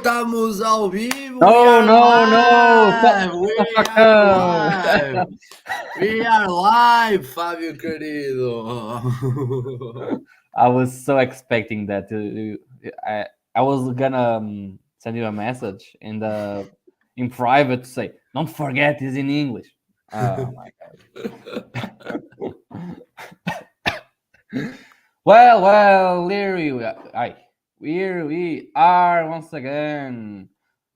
estamos ao vivo. No. We are live, Fábio Carido. I was so expecting that. I was gonna send you a message in private to say, "Don't forget, it's in English." Oh my god. Well, here we are once again.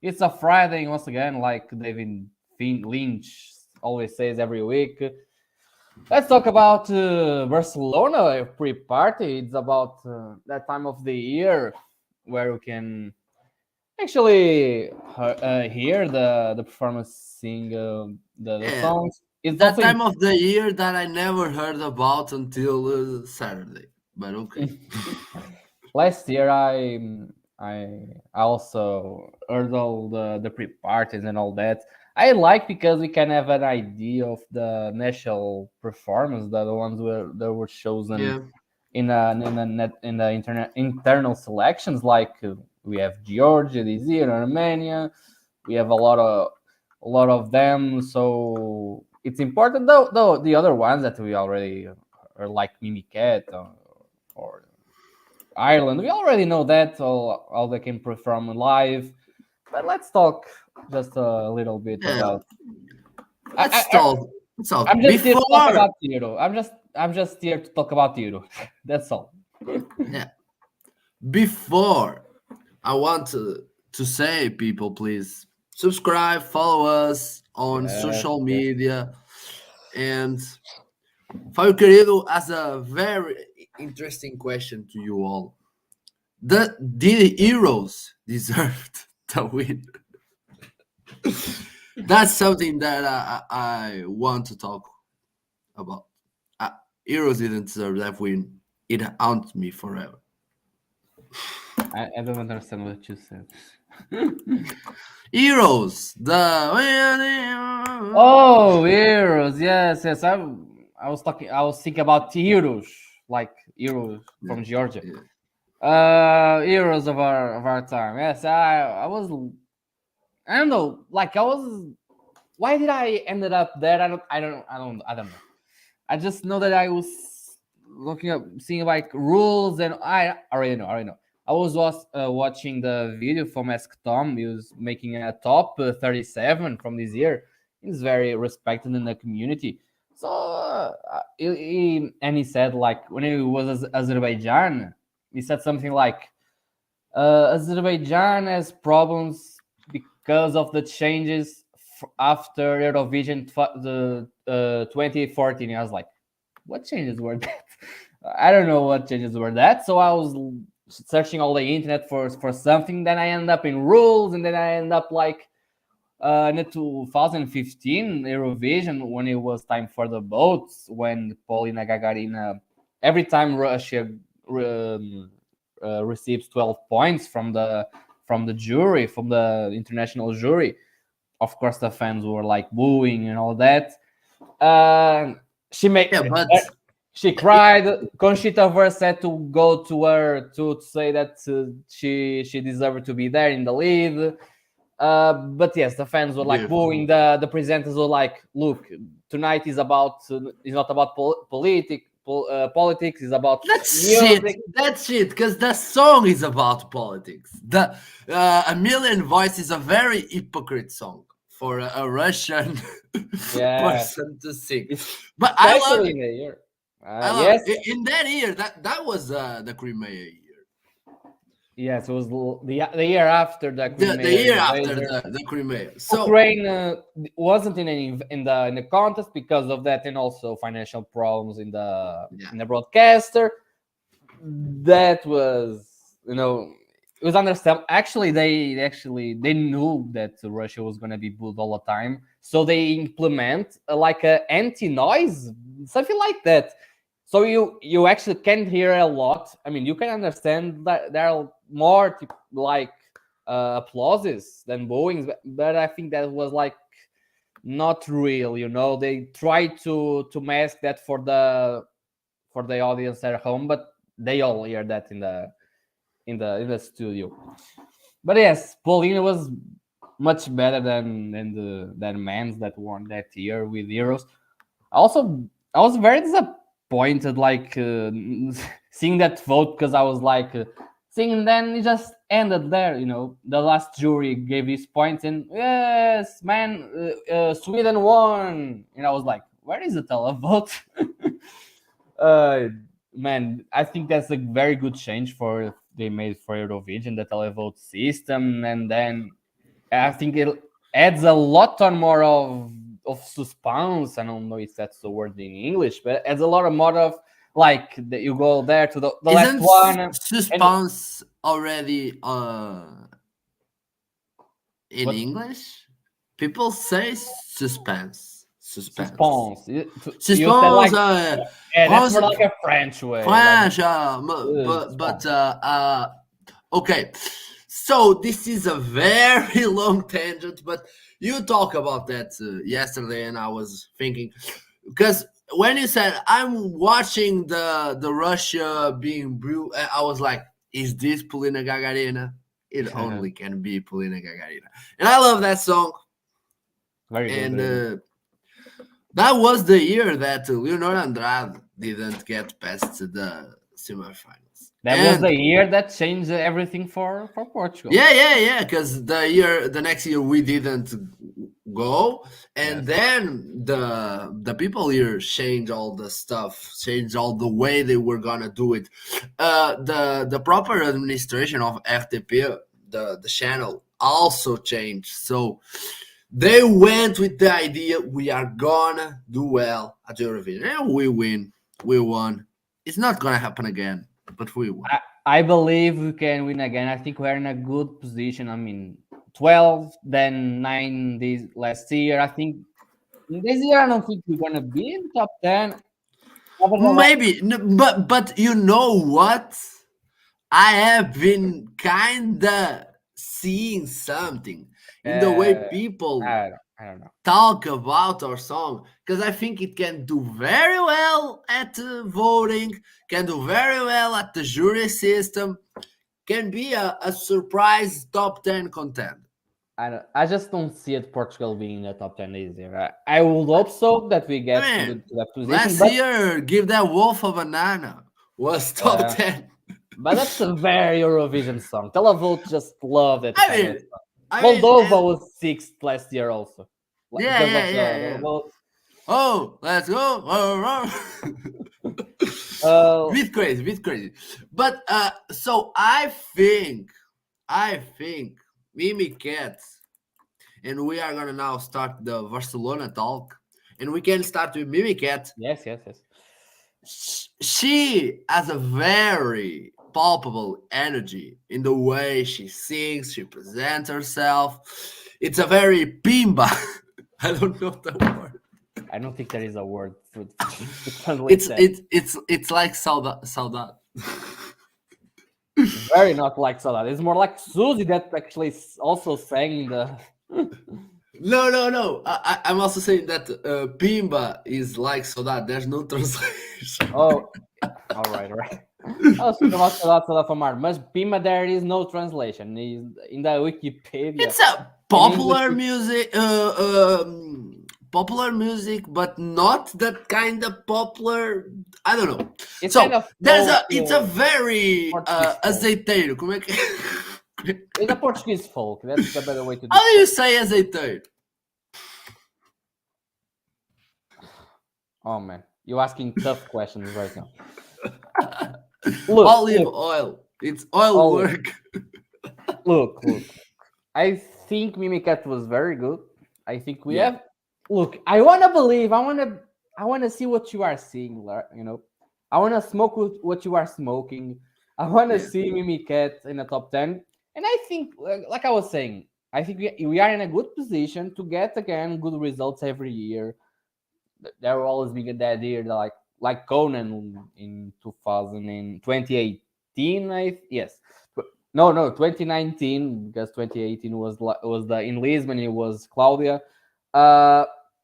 It's a Friday once again, like David Lynch always says every week. Let's talk about Barcelona pre-party. It's about that time of the year where we can actually hear the performance sing the songs. It's that time of the year that I never heard about until Saturday. But okay. Last year I also heard all the pre-parties and all that. I like because we can have an idea of the national performance, the ones that were chosen in the internet internal selections. Like we have Georgia this year, Armenia. We have a lot of them. So it's important though the other ones that we already are like Mimiket or Ireland. We already know that all they can perform live. But let's talk just a little bit about. Let's talk. I'm just here to talk about Euro. I'm just here to talk about Euro. That's all. Yeah. Before, I want to say, people, please subscribe, follow us on social media, and Fábio Carido has a very interesting question to you all. Did the Heroes deserve to win? That's something that I want to talk about. Heroes didn't deserve that win. It haunts me forever. I don't understand what you said. Heroes, Heroes, yes. I was thinking about Heroes, like Heroes from Georgia. Heroes of our time. Yes, I don't know. Like I was. Why did I ended up there? I don't know. I just know that I was looking up, seeing like rules, and I already know. I was watching the video from Ask Tom. He was making a top 37 from this year. He's very respected in the community. So he said, like, when he was Azerbaijan, he said something like, Azerbaijan has problems because of the changes after Eurovision 2014. I was like, what changes were that? I don't know what changes were that. So I was searching all the internet for something. Then I end up in rules, and then I end up like in the 2015 Eurovision, when it was time for the votes, when Polina Gagarina, every time Russia receives 12 points from the jury, from the international jury, of course the fans were like booing and all that. She cried. Conchita Wurst had to go to her to say that she deserved to be there in the lead. But yes, the fans were like booing. The presenters were like, "Look, tonight is not about politics. Is about music." That's it. Because the song is about politics. A Million Voices is a very hypocrite song for a Russian person to sing. But I love it. In that year, that was the Crimea year. Yes, it was the year after the Crimea. The year after the Crimea. So Ukraine wasn't in the contest because of that, and also financial problems in the broadcaster. That was, it was understandable. Actually, they knew that Russia was going to be booed all the time, so they implement like a anti-noise, something like that. So you actually can't hear a lot. I mean, you can understand that there are more like applauses than booings, but I think that was like not real. They tried to mask that for the audience at home, but they all hear that in the studio. But yes, Paulina was much better than Mans that won that year with Euros. Also, I was very disappointed, like seeing that vote, because I was like, seeing, then it just ended there. The last jury gave these points, and yes, man, Sweden won, and I was like, where is the televote? uh, Man, I think that's a very good change for they made for Eurovision, the televote system, and then I think it adds a lot on more of suspense. I don't know if that's the word in English, but it adds a lot of more of like that you go there to the last Isn't one. suspense already in What English? People say suspense. Suspense. suspense? You said Suspense. like, yeah, that's more like a French way. Like, French. But suspense. okay. So this is a very long tangent, but you talk about that yesterday, and I was thinking, because when you said I'm watching the Russia being brewed, I was like, is this Polina Gagarina? It only can be Polina Gagarina, and I love that song. Very good. And Very good. that was the year that Leonor Andrade didn't get past the semifinals. That was the year that changed everything for Portugal. Yeah. Because the next year we didn't go, and Yes. then the people here changed all the stuff, changed all the way they were gonna do it. The proper administration of FTP, the channel, also changed. So they went with the idea we are gonna do well at Eurovision, and we win. We won. It's not gonna happen again, but we won. I believe we can win again. I think we're in a good position. I mean, 12, then 9 this last year. I think this year I don't think we're gonna be in top 10. Maybe, but you know what? I have been kinda seeing something in the way people I don't know. talk about our song, because I think it can do very well at voting, can do very well at the jury system, can be a surprise top 10 contender. I just don't see it Portugal being in the top 10 this year. I would hope so that we get to that position. Last year, give that wolf a banana was top 10. But that's a very Eurovision song. Televote just love that kind of song. Moldova was 6th last year also. Yeah. Oh, let's go. Bit crazy. But so I think Mimi Cat, and we are gonna now start the Barcelona talk, and we can start with Mimi Cat. Yes. She has a very palpable energy in the way she sings, she presents herself. It's a very pimba. I don't know the word. I don't think there is a word to translate that. It's like saudade. Very not like saudade. It's more like Susie that actually also sang the. No. I'm also saying that pimba is like saudade. There's no translation. Oh, all right. I was thinking about saudade from Mar, but pimba there is no translation. In the Wikipedia. It's a popular music. Popular music, but not that kind of popular. I don't know. It's so kind of it's a very azeiteiro. Como é que? It's a Portuguese folk. That's the better way to do it. How do you say azeiteiro? Oh man, you're asking tough questions right now. Olive oil. It's oil work. Look. I think Mimi Cat was very good. I think we have. Look, I want to believe. I want to see what you are seeing. You know, I want to smoke what you are smoking. I want to see Mimi Cat in the top 10. And I think, like I was saying, I think we are in a good position to get again good results every year. There will always be that year, like Conan in 2018. No, 2019, because 2018 was the in Lisbon. It was Claudia.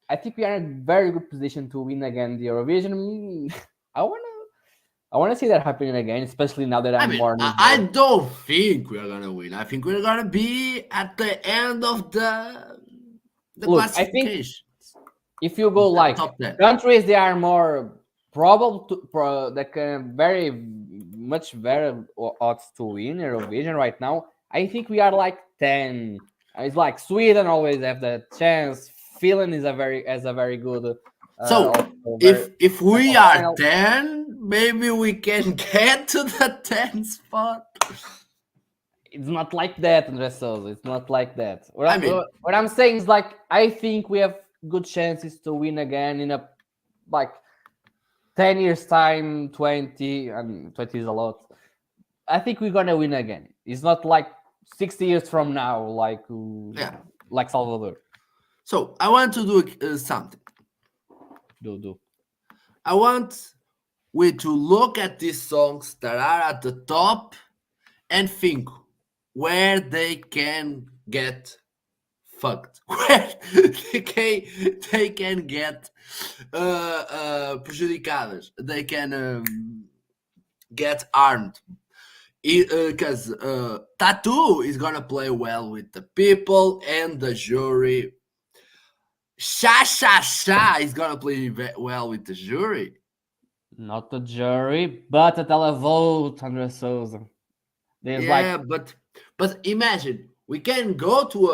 I think we are in a very good position to win again the Eurovision. I I want to see that happening again, especially now that I I'm mean, more I involved. don't think we're gonna win. I think we're gonna be at the end of the Look, I think classification, if you go the like top 10. countries, they are more probable that can very much better odds to win Eurovision right now. I think we are like 10. It's like Sweden always have that chance. Finland is a very good, So also very if we are final. 10, maybe we can get to the 10 spot. It's not like that, André Sousa. It's not like that. I mean, What I'm saying is like I think we have good chances to win again in a like 10 years time, 20, and 20 is a lot. I think we're gonna win again. It's not like 60 years from now, yeah. like Salvador. So I want to do something. Do. I want we to look at these songs that are at the top and think where they can get fucked, where they can get prejudicadas, they can get armed. Because Tattoo is gonna play well with the people and the jury. Sha Sha Sha is gonna play well with the jury. Not the jury, but a televote, André Sousa. There's like Yeah, but imagine we can go to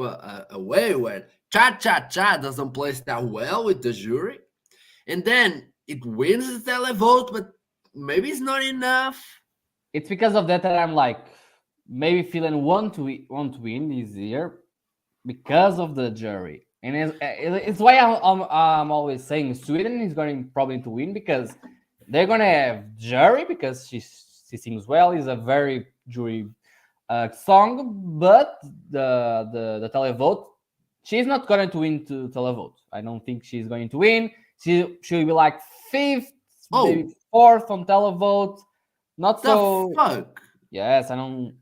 a way where Cha Cha Cha doesn't play that well with the jury, and then it wins the televote, but maybe it's not enough. it's because of that that I'm like maybe feeling won't win this year because of the jury. And it's why I'm always saying Sweden is going probably to win because they're gonna have jury because she sings well. Is a very jury song, but the televote, she's not going to win to televote. I don't think she's going to win. She'll be like fifth, maybe Oh, fourth on televote. Not the so. fuck! Yes, I don't.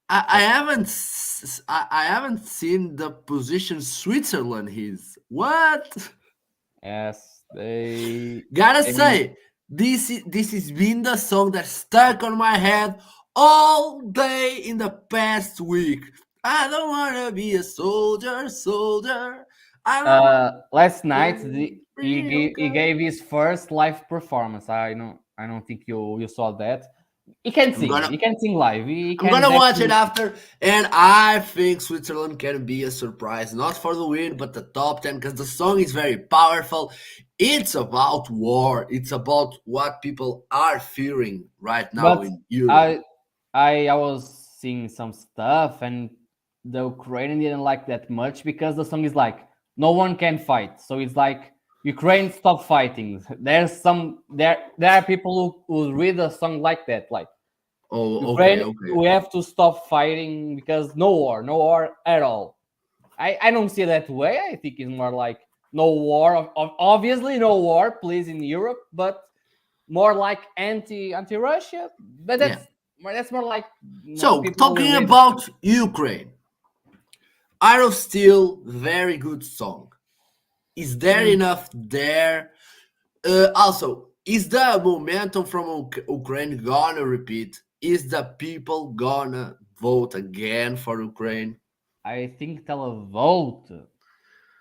I haven't seen the position Switzerland is. What? Yes, they. Gotta I mean, say, this has been the song that stuck on my head all day in the past week. I don't wanna be a soldier, soldier. I want last night to he gave his first live performance. I know. I don't think you saw that. He can I'm sing. gonna He can sing live. He I'm can gonna watch it definitely. after, and I think Switzerland can be a surprise, not for the win, but the top 10, because the song is very powerful. It's about war. It's about what people are fearing right now But in Europe. I I was seeing some stuff and the Ukrainian didn't like that much because the song is like no one can fight. So it's like Ukraine stop fighting. There are people who read a song like that, like Oh, okay, Ukraine, okay. we have to stop fighting because no war at all. I don't see it that way. I think it's more like no war. Obviously, no war, please, in Europe, but more like anti Russia. But Yeah. that's more like So, people will talking read. about Ukraine, Art of Steel, very good song. Is there Mm, enough there? Also, is the momentum from Ukraine gonna repeat? Is the people gonna vote again for Ukraine? I think televote.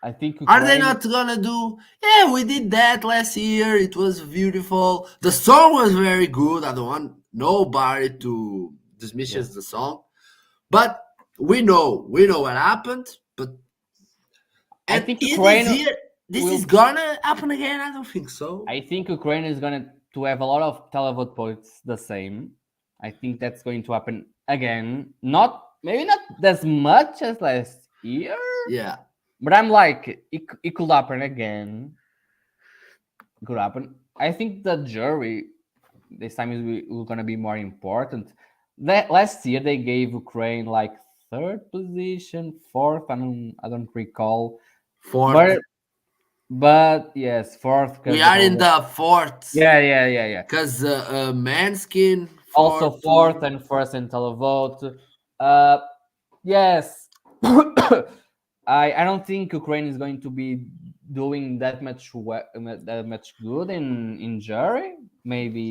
I think Are they Ukraine. not gonna do? Yeah, we did that last year. It was beautiful. The song was very good. I don't want nobody to Yeah, dismiss the song, but we know what happened. But I and think in this Ukraine year, this is will. gonna happen again. I don't think so. I think Ukraine is gonna to have a lot of televote points the same. I think that's going to happen again. Not maybe not as much as last year, Yeah, but I'm like it could happen again. It could happen. I think the jury this time is gonna be more important. That last year they gave Ukraine like third position, fourth. I don't recall, fourth. but yes, fourth We because the are in televote. the fourth Yeah. because Manskin Also fourth fourth too. and first in televote. Uh, yes, I don't think Ukraine is going to be doing that much good in jury. Maybe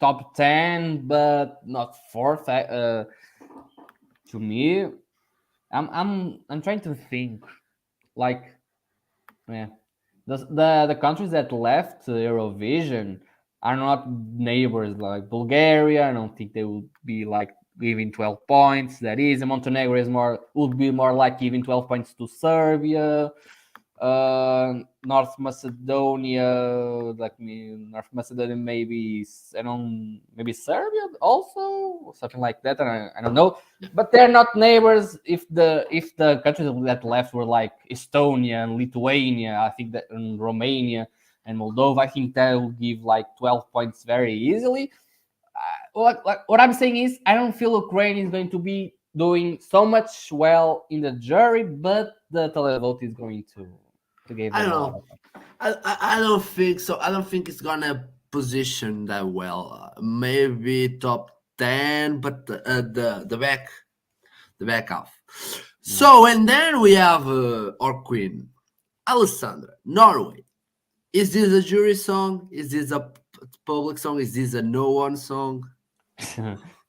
top 10, but not fourth. To me, I'm trying to think. Like, yeah, the countries that left Eurovision are not neighbors like Bulgaria. I don't think they would be like giving 12 points. That is, Montenegro is more would be more like giving 12 points to Serbia. North Macedonia, like me, North Macedonia, maybe I don't, maybe Serbia also, something like that. And I don't know, but they're not neighbors. If the countries that left were like Estonia and Lithuania, I think that and Romania and Moldova, I think that will give like 12 points very easily. What I'm saying is, I don't feel Ukraine is going to be doing so much well in the jury, but the televote is going to give I them don't a lot know. of. I don't think so. I don't think it's gonna position that well. Maybe top 10, but the back half. Yeah. So and then we have our queen, Alessandra, Norway. Is this a jury song? Is this a public song? Is this a no one song?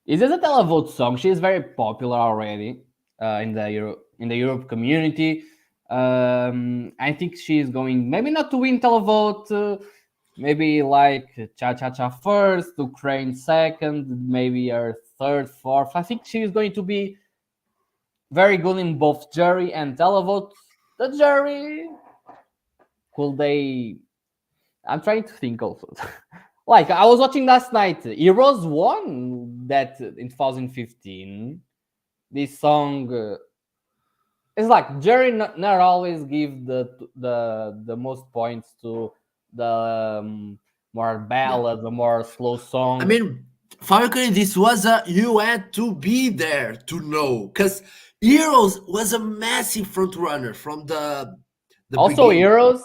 Is this a televote song? She is very popular already in the Europe community. I think she is going maybe not to win televote. Maybe like Cha Cha Cha first, Ukraine second, maybe her third, fourth. I think she is going to be very good in both jury and televote. The jury, could they? I'm trying to think also. Like I was watching last night, Heroes won that in 2015. This song it's like jury not always give the most points to the more Yeah. ballad, the more slow I songs. mean, Fábio Carido, this was a you had to be there to know because Heroes was a massive front runner from the Also, beginning. Heroes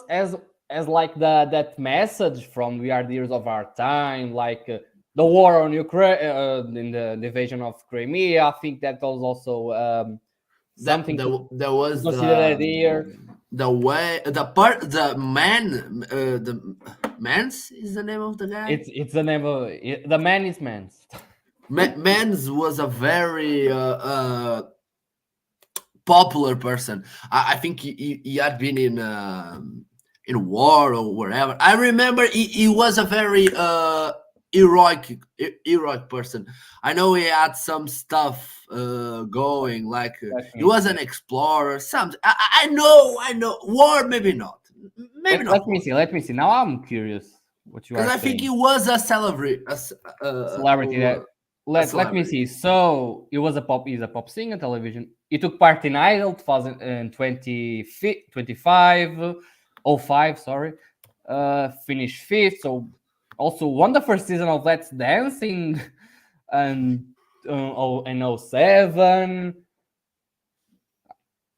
as like that message from We Are the Heroes of Our Time, like the war on Ukraine, in the invasion of Crimea. I think that was also That something there to was consider that year. the way the part the Mans is the name of the guy. It's the name of the man is Mans. Mans was a very popular person. I think he had been in war or wherever. I remember he was a very heroic person. I know he had some stuff going like Let he me was see. an explorer. Some I know war maybe not, maybe Let not me war see. Let me see. Now I'm curious what you because are I think he saying. was a celebrity, A celebrity that a let me celebrity. see. So it was a pop. He's a pop singer, television. He took part in Idol 2020, 25, oh 05, sorry. Finished fifth. So also won the first season of Let's Dance in and in oh 07.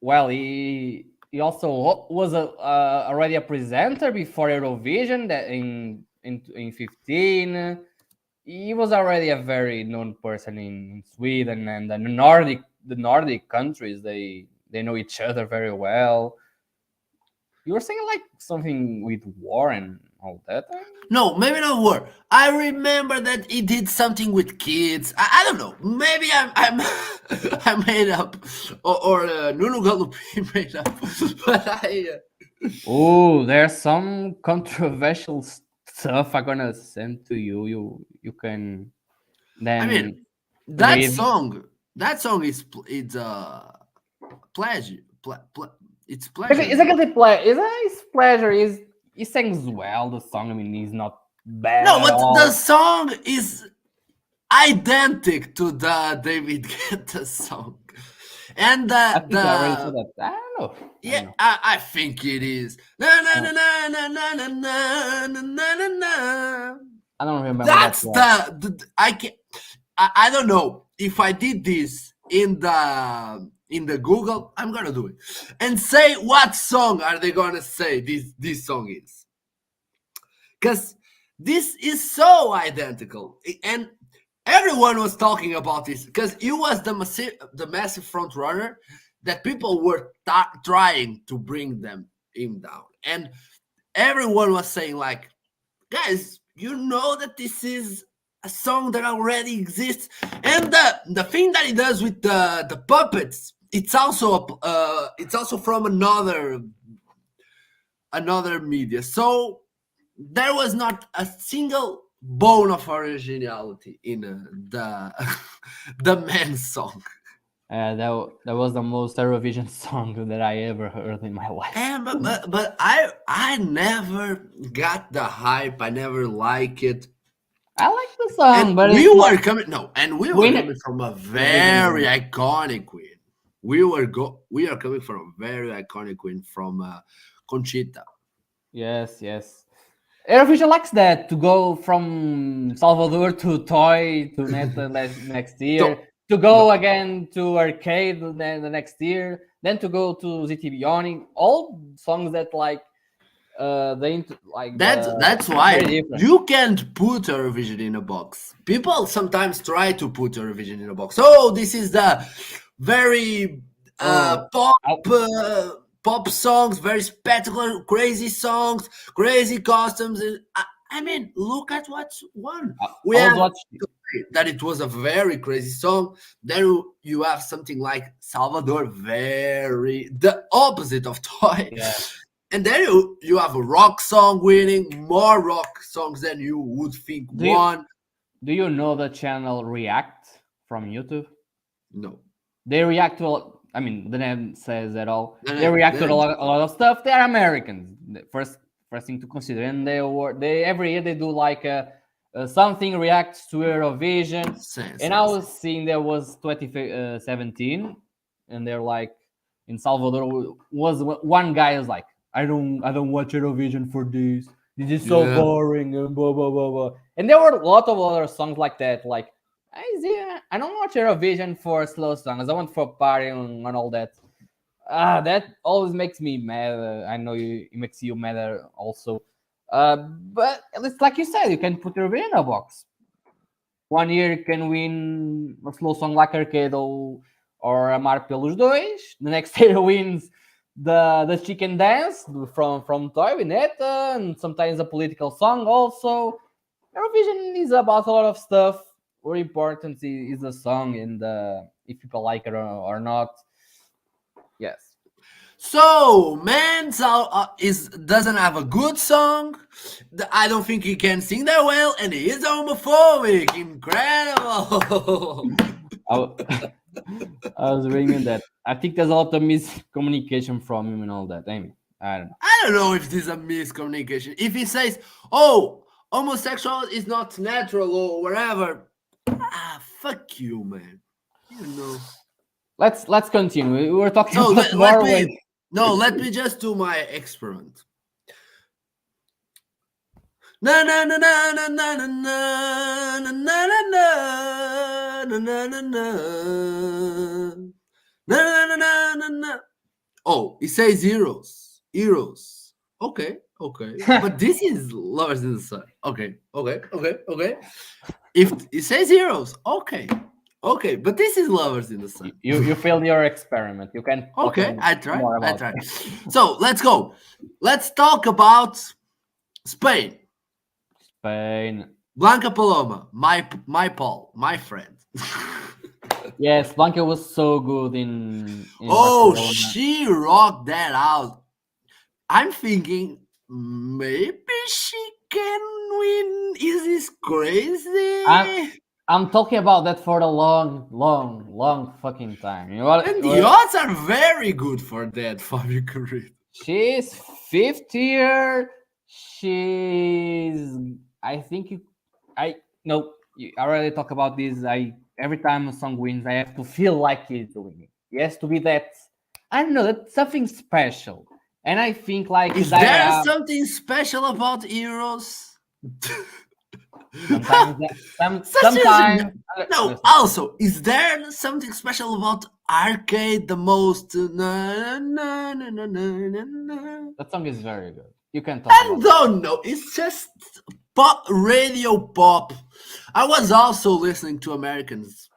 Well, he also was already a presenter before Eurovision that in 15. He was already a very known person in Sweden and the Nordic countries. They know each other very well. You were saying like something with war and all that. No, maybe not war. I remember that he did something with kids. I don't know. Maybe I'm I made up, or Nuno Galupi made up. But Oh, there's some controversial stuff I'm gonna send to you. You can I mean then that read. song that song is it's pleasure. It's It's pleasure. like a play. It's pleasure. He sings well the song. I mean, he's not bad No, at but the all. song is identical to the David Guetta song, and I think I already saw the that. I don't know. I yeah, don't know. I think it is. Na na I na don't, na na na na na na na na na. I don't remember that That's well. I can I don't know if I did this in the Google. I'm gonna do it and say what song are they gonna say this song is because this is so identical and everyone was talking about this because it was the massive front runner that people were trying to bring him down and everyone was saying like guys you know that this is a song that already exists, and the thing that he does with the puppets, it's also from another media. So there was not a single bone of originality in the the man's song. That was the most Eurovision song that I ever heard in my life. And but I never got the hype. I never like it. I like the song, And but we it's were like, coming coming from a very iconic win. We are coming from a very iconic win from Conchita. yes, yes. Eurovision likes that, to go from Salvador to Toy to next year, So- to go again to Arcade the next year, then to go to ZTV. All songs that like that's why very different. you can't put Eurovision in a box. People sometimes try to put Eurovision in a box. Oh, this is the very pop songs, very spectacular, crazy songs, crazy costumes. I mean, look at what's won. We have that it was a very crazy song. Then you have something like Salvador, very the opposite of Toy. Yeah. And then you have a rock song winning, more rock songs than you would think won. Do you know the channel React from YouTube? No. They react to, I mean, the name says that all. They react to a lot of stuff. They are Americans. First thing to consider. And they every year they do like something reacts to Eurovision. I was seeing there was 2017, and they're like, in Salvador was one guy was like, I don't watch Eurovision for this. This is so boring and blah blah blah blah. And there were a lot of other songs like that. Like, I don't watch Eurovision for slow songs. I want for party and all that. That always makes me mad. I know it makes you mad also. But it's like you said, you can put Eurovision in a box. One year you can win a slow song like Arcade or Amar pelos dois. The next year wins the chicken dance from Toy with Neta, and sometimes a political song also. Eurovision is about a lot of stuff. What important is the song and if people like it or not. Yes. So Mans doesn't have a good song. I don't think he can sing that well, and he is homophobic. Incredible. I was reading that. I think there's a lot of miscommunication from him and all that. I mean, I don't know. I don't know if this is a miscommunication. If he says, "Oh, homosexual is not natural" or whatever, fuck you, man. You know. Let's continue. We were talking about Norway. Let me just do my experiment. Na na na na na na na na na na na na na na na. Oh, it says heroes. Okay. But this is Lovers in the Sun. Okay. If it says heroes, okay. But this is Lovers in the Sun. You failed your experiment. You can. Okay, I try. So let's go. Let's talk about Spain. Blanca Paloma, my Paul, my friend. Yes, Blanca was so good in Barcelona. She rocked that out. I'm thinking maybe she can win. Is this crazy? I'm talking about that for a long fucking time. You know what? And the odds are very good for that, Fábio Carido. She's 5th year. I already talk about this. Every time a song wins, I have to feel like it's winning. It has to be that. I don't know, that's something special. And I think like, is there something special about Heroes? Sometimes. No. Also, is there something special about Arcade? The most. That song is very good. You can talk. I don't know. It's just pop, radio pop. I was also listening to Americans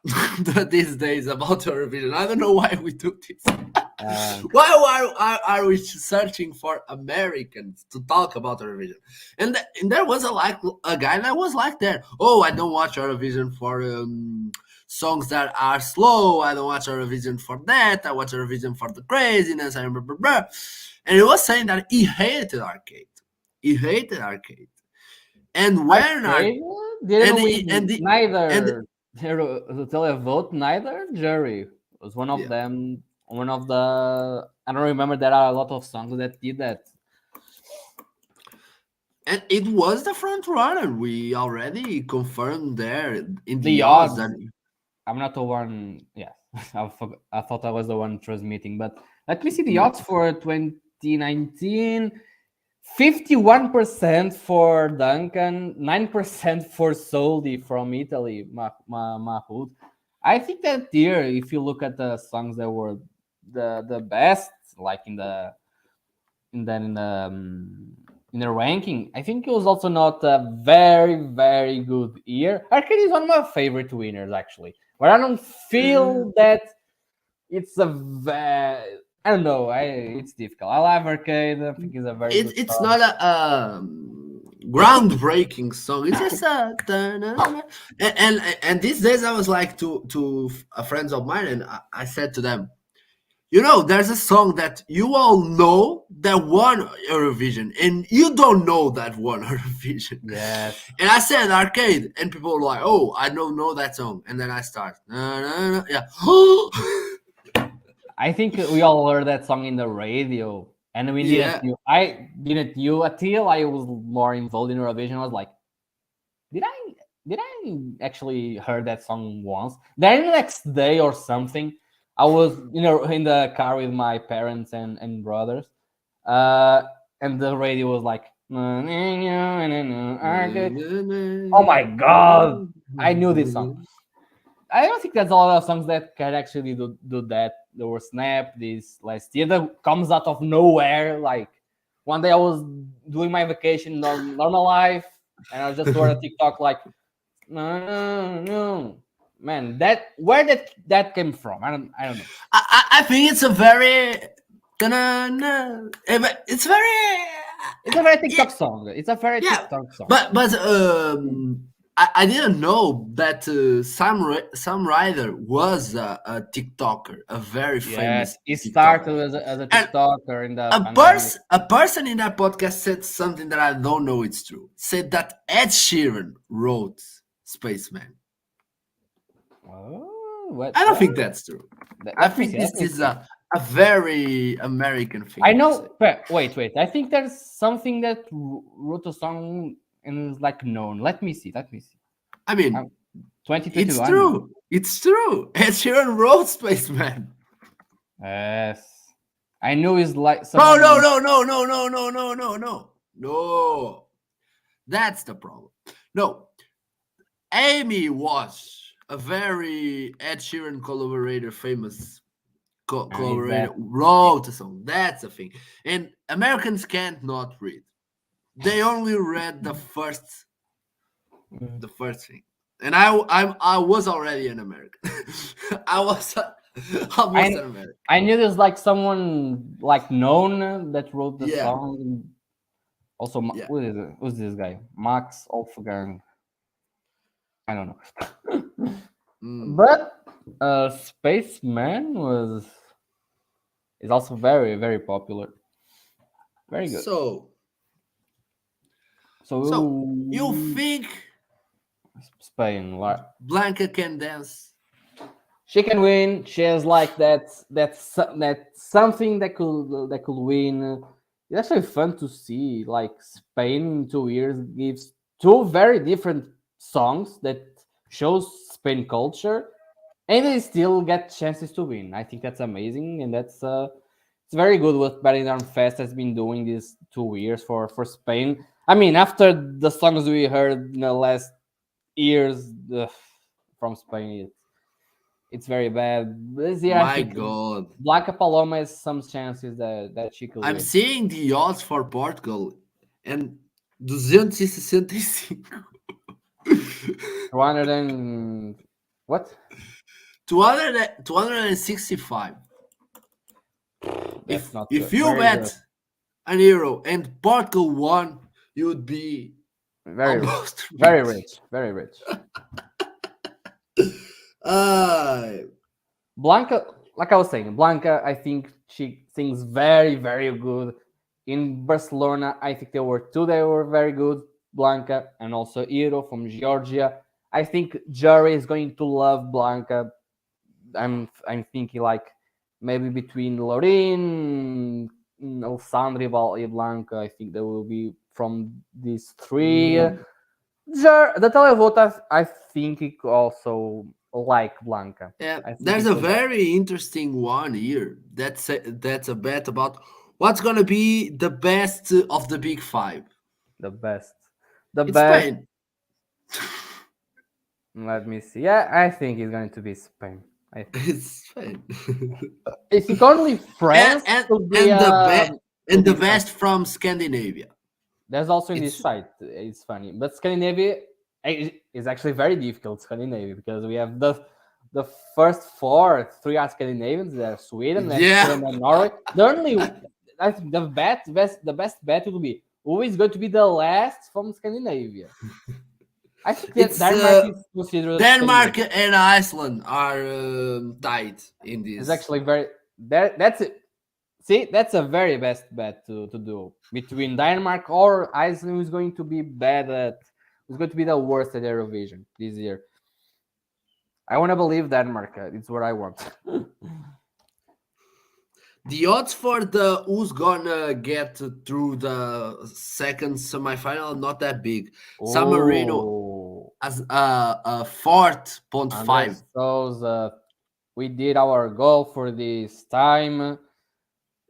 these days about Eurovision. I don't know why we do this. Uh, Why are we searching for Americans to talk about Eurovision? And there was a guy that was like that. Oh, I don't watch Eurovision for songs that are slow. I don't watch Eurovision for that. I watch Eurovision for the craziness. And blah, blah, blah. And he was saying that he hated arcade. He hated arcade. And when okay, and didn't and win the and neither the televote, neither jury was one of yeah. them. One of the I don't remember. There are a lot of songs that did that. And it was the front runner. We already confirmed there in the The odds odds. that I'm not the one. Yeah, I thought I was the one transmitting, but let me see the mm, odds for 2019. 51% for Duncan, 9% for Soldi from Italy, Mahmoud. I think that year, if you look at the songs that were the best, like in the ranking, I think it was also not a very good year. Arcade is one of my favorite winners actually, but I don't feel that it's a I don't know. It's difficult. I love Arcade. I think it's a very good it's song. not a groundbreaking song. It's just a and these days I was like to friends of mine, and I said to them, you know, there's a song that you all know that won Eurovision, and you don't know that won Eurovision. Yes. And I said arcade, and people were like, "Oh, I don't know that song." And then I start, yeah, I think we all heard that song in the radio, and we didn't yeah. knew. I didn't knew until I was more involved in Eurovision. I was like, did I did I actually heard that song once? Then the next day or something, I was in the car with my parents and brothers, uh, and the radio was like, oh my god, I knew this song. I don't think there's a lot of songs that can actually do that. There was Snap this last year that comes out of nowhere. Like one day I was doing my vacation normal life, and I just heard a TikTok like, no, man, that where that came from? I don't know. I think it's a very, it's very, It's a very yeah, TikTok song. It's a very yeah. TikTok song. But I didn't know that Sam Ryder was a TikToker, a very Yes, famous it TikToker. started as a And TikToker in the pandemic. a person in that podcast said something that I don't know it's true. Said that Ed Sheeran wrote Spaceman. Oh, what? I don't think that's true. I Let me think see. Let this me is see. a very American I thing to say. know. Wait. I think there's something that wrote a song and is like known. Let me see. I mean, Um, it's 2021. true. It's true. Ed Sheeran wrote Spaceman. Yes. I knew it's like No, no, someone. no, no, no, no, no, no, no, no. No. That's the problem. No. Amy was a very Ed Sheeran collaborator, famous And is collaborator, that wrote a song. That's the thing. And Americans can't not read. They only read the first thing. And I was already an American. I was almost I an American. I knew there's like someone like known that wrote the Yeah, song. Also, yeah. who's this guy? Max Olfgang. I don't know. Mm. But Spaceman was is also very popular. Very good. So so So you think Spain, like Blanca can dance? she can win. She has like that something that could win. It's actually fun to see. Like Spain in 2 years gives two very different songs that shows Spain culture, and they still get chances to win. I think that's amazing, and that's it's very good what Benidorm Fest has been doing these 2 years for Spain. I mean, after the songs we heard in the last years from Spain, it's very bad. This year, I My think God. Blanca Paloma has some chances that she could I'm win. seeing the odds for Portugal and 265. 200 and what? 265. That's not if good. you Very good. bet an euro and Portugal won, you would be Very rich. almost Very rich. rich. Very rich. Uh, Blanca, like I was saying, Blanca, I think she sings very, very good. In Barcelona, I think there were two that were very good, Blanca and also Iro from Georgia. I think Jerry is going to love Blanca. I'm thinking like maybe between Lorraine, Alessandra, and Blanca. I think there will be from these three. mm, The televote, I think it also like Blanca. yeah, I think there's it a could like very interesting one here. That's a bet about what's gonna be the best of the big five. the best. The It's best. Spain. Let me see. Yeah, I think it's going to be Spain. I think. It's Spain. I think only and France and could be and the best could and the be something. best from Scandinavia. There's also in this It's site. It's funny, but Scandinavia is actually very difficult. Scandinavia because we have the first four, three are Scandinavians. They're Sweden, then yeah. Finland, and Norway. The only, I think the best bet will be who is going to be the last from Scandinavia. I think that It's Denmark is considered Denmark Scandinavia. and Iceland are tied in It's this. actually very that's it. See, that's a very best bet to do between Denmark or Iceland, who's going to be bad at, who's going to be the worst at Eurovision this year. I want to believe Denmark. It's what I want. The odds for the who's gonna get through the second semifinal are not that big. San Marino Oh, as a 4.5. André Sousa, we did our goal for this time.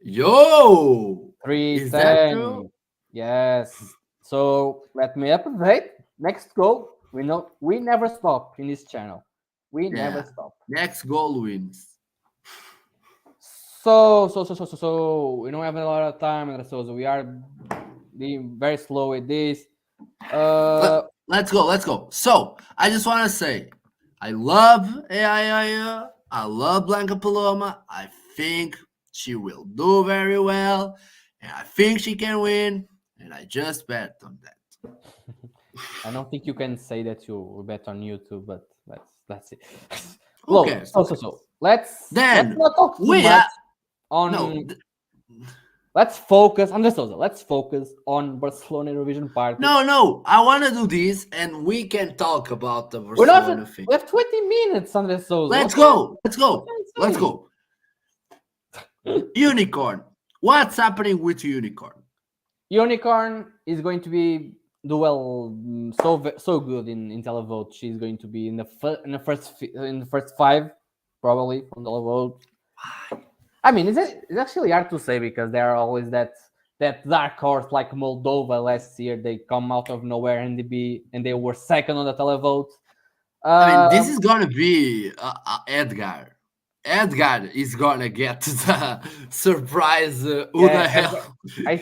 Yo, is that true? 310. Yes. So let me update. Next goal. We know we never stop in this channel. We never Yeah. stop. Next goal wins. So we don't have a lot of time, André Sousa. We are being very slow with this. Let's go. Let's go. So I just want to say, I love AI. I love Blanca Paloma. I think she will do very well, and I think she can win. And I just bet on that. I don't think you can say that you bet on YouTube, but let's see. Who Well, cares? so let's Then not talk too we much are on. no. Let's focus on Let's focus on Barcelona Eurovision Party. No. I want to do this, and we can talk about the We're not. Barcelona thing. We have 20 minutes, André Sousa. Let's go. Let's What go. can I Let's say? go. Unicorn. What's happening with Unicorn? Unicorn is going to be do well, so good in televote. She's going to be in the first five, probably from televote. I mean, it's actually hard to say because there are always that dark horse like Moldova last year. They come out of nowhere and they were second on the televote. I mean, this is gonna be Edgar. Edgar is gonna get the surprise. Who the Yeah, hell? I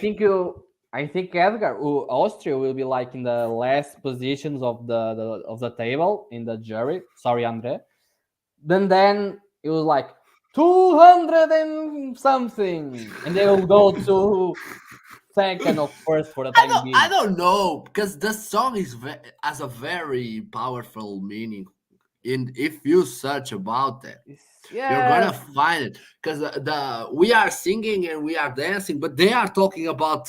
think Edgar, Austria will be like in the last positions of the table in the jury. Sorry, Andre. Then it was like 200 and something, and they will go to second or first for the time being. I don't know because the song has a very powerful meaning. And if you search about that, you're gonna Yes, find it because the we are singing and we are dancing, but they are talking about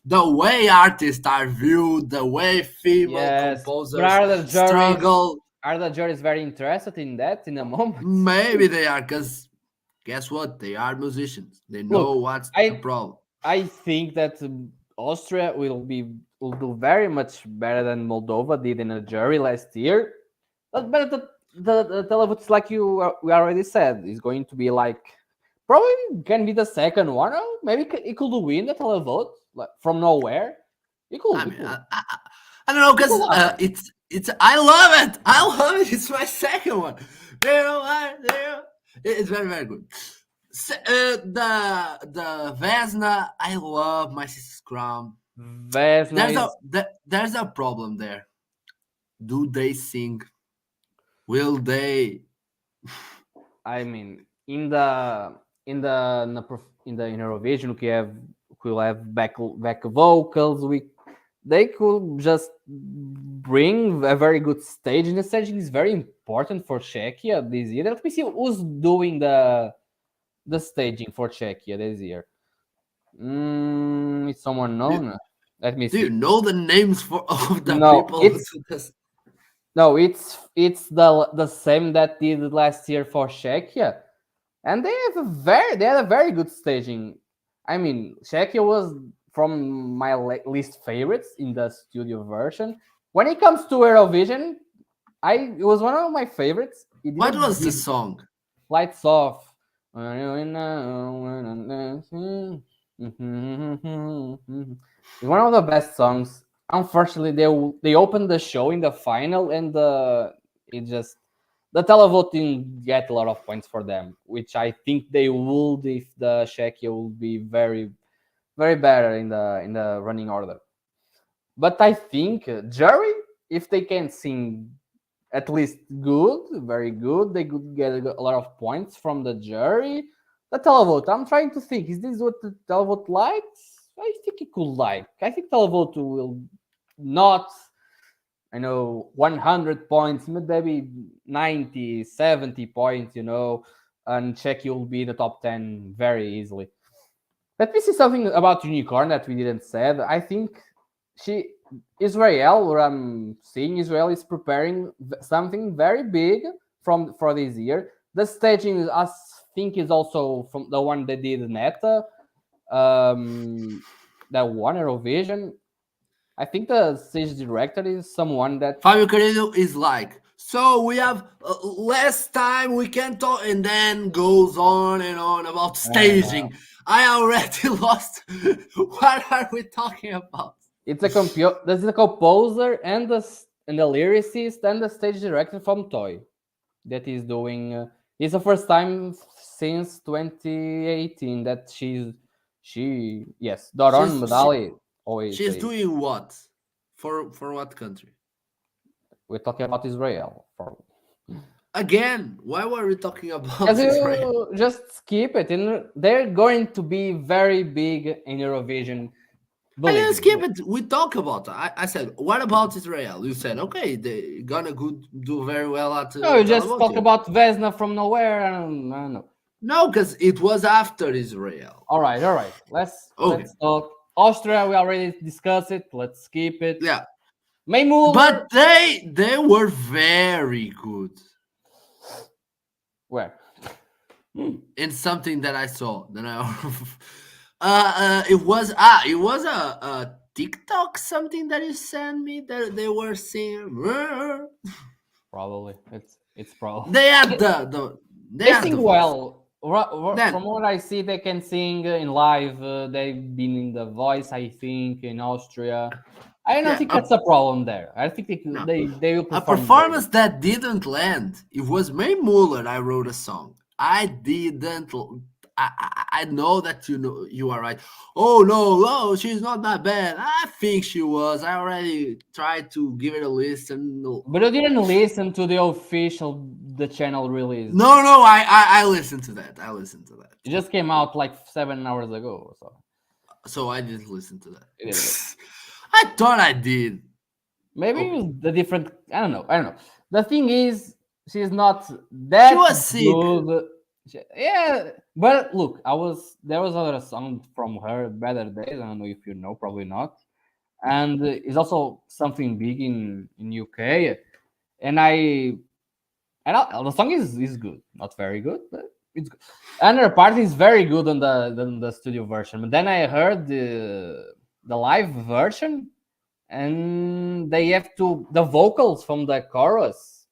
the way artists are viewed, the way female yes. But composers struggle. are the juries very interested in that in a moment? Maybe they are because guess what? They are musicians. They know Look, what's the I problem. I think that Austria will do very much better than Moldova did in a jury last year. But the televote, like we already said, is going to be like probably can be the second one. Or maybe it could win the televote like from nowhere. It could. I It mean, could. I don't know It because could happen. it's I love it. I love it. It's my second one. You know what? It's very good. The Vesna, I love my sister's crown. Vesna is. There's a problem there. Do they sing? Will they? I mean, in the Eurovision we have back vocals. They could just bring a very good stage, and the staging is very important for Czechia this year. Let me see who's doing the staging for Czechia this year. It's someone known. Let me Do see. you know the names of the No, people? No, it's the same that did last year for Czechia, and they had a very good staging. I mean, Czechia was from my least favorites in the studio version. When it comes to Eurovision, it was one of my favorites. What was the song? Lights Off. It's one of the best songs. Unfortunately, they opened the show in the final, and the televote didn't get a lot of points for them, which I think they would if the Czechia would be very, very better in the running order. But I think jury, if they can sing at least good, very good, they could get a lot of points from the jury. The televote, I'm trying to think, is this what the televote likes? I think it could like. I think televote will not, 100 points, maybe 90, 70 points, and Czechia will be in the top 10 very easily. Let me see something about Unicorn that we didn't said. I think Israel, what I'm seeing, Israel is preparing something very big for this year. The staging, I think, is also from the one they did Neta, that won Eurovision. I think the stage director is someone that Fábio Carido is like, so we have less time, we can talk, and then goes on and on about staging. I already lost. What are we talking about? This is a composer and the lyricist and the stage director from Toy that is doing. It's the first time since 2018 that Doron Medali. She's doing what? For what country? We're talking about Israel. Again, why were we talking about Israel? Just skip it, and they're going to be very big in Eurovision. I didn't skip it. We talk about it. I said, what about Israel? You said, okay, they're gonna do very well at. No, you just talk about Vesna from nowhere. I don't know. No, because it was after Israel. All right. Let's talk. Austria, we already discussed it. Let's skip it. Yeah. Maymuller. But they were very good. Where? In something that I saw. It was a TikTok something that you sent me that they were singing. Probably it's probably they had they sing well. From what I see, they can sing in live. They've been in The Voice, I think, in Austria. I don't think that's a problem there. I think they will perform. A performance that didn't land. It was Maymuller. I wrote a song. I didn't. I know that you are right. Oh no, she's not that bad. I think she was. I already tried to give it a listen. But you didn't listen to the channel release. No, I listened to that. It just came out like 7 hours ago. So I didn't listen to that. I thought I did. Maybe it was the different. I don't know. The thing is, she's not that. She was sick. Good. Yeah, but look, there was another song from her, Better Days. I don't know if you know, probably not. And it's also something big in UK. And the song is good, not very good, but it's good. And her part is very good on the studio version. But then I heard the live version, and they have the vocals from the chorus.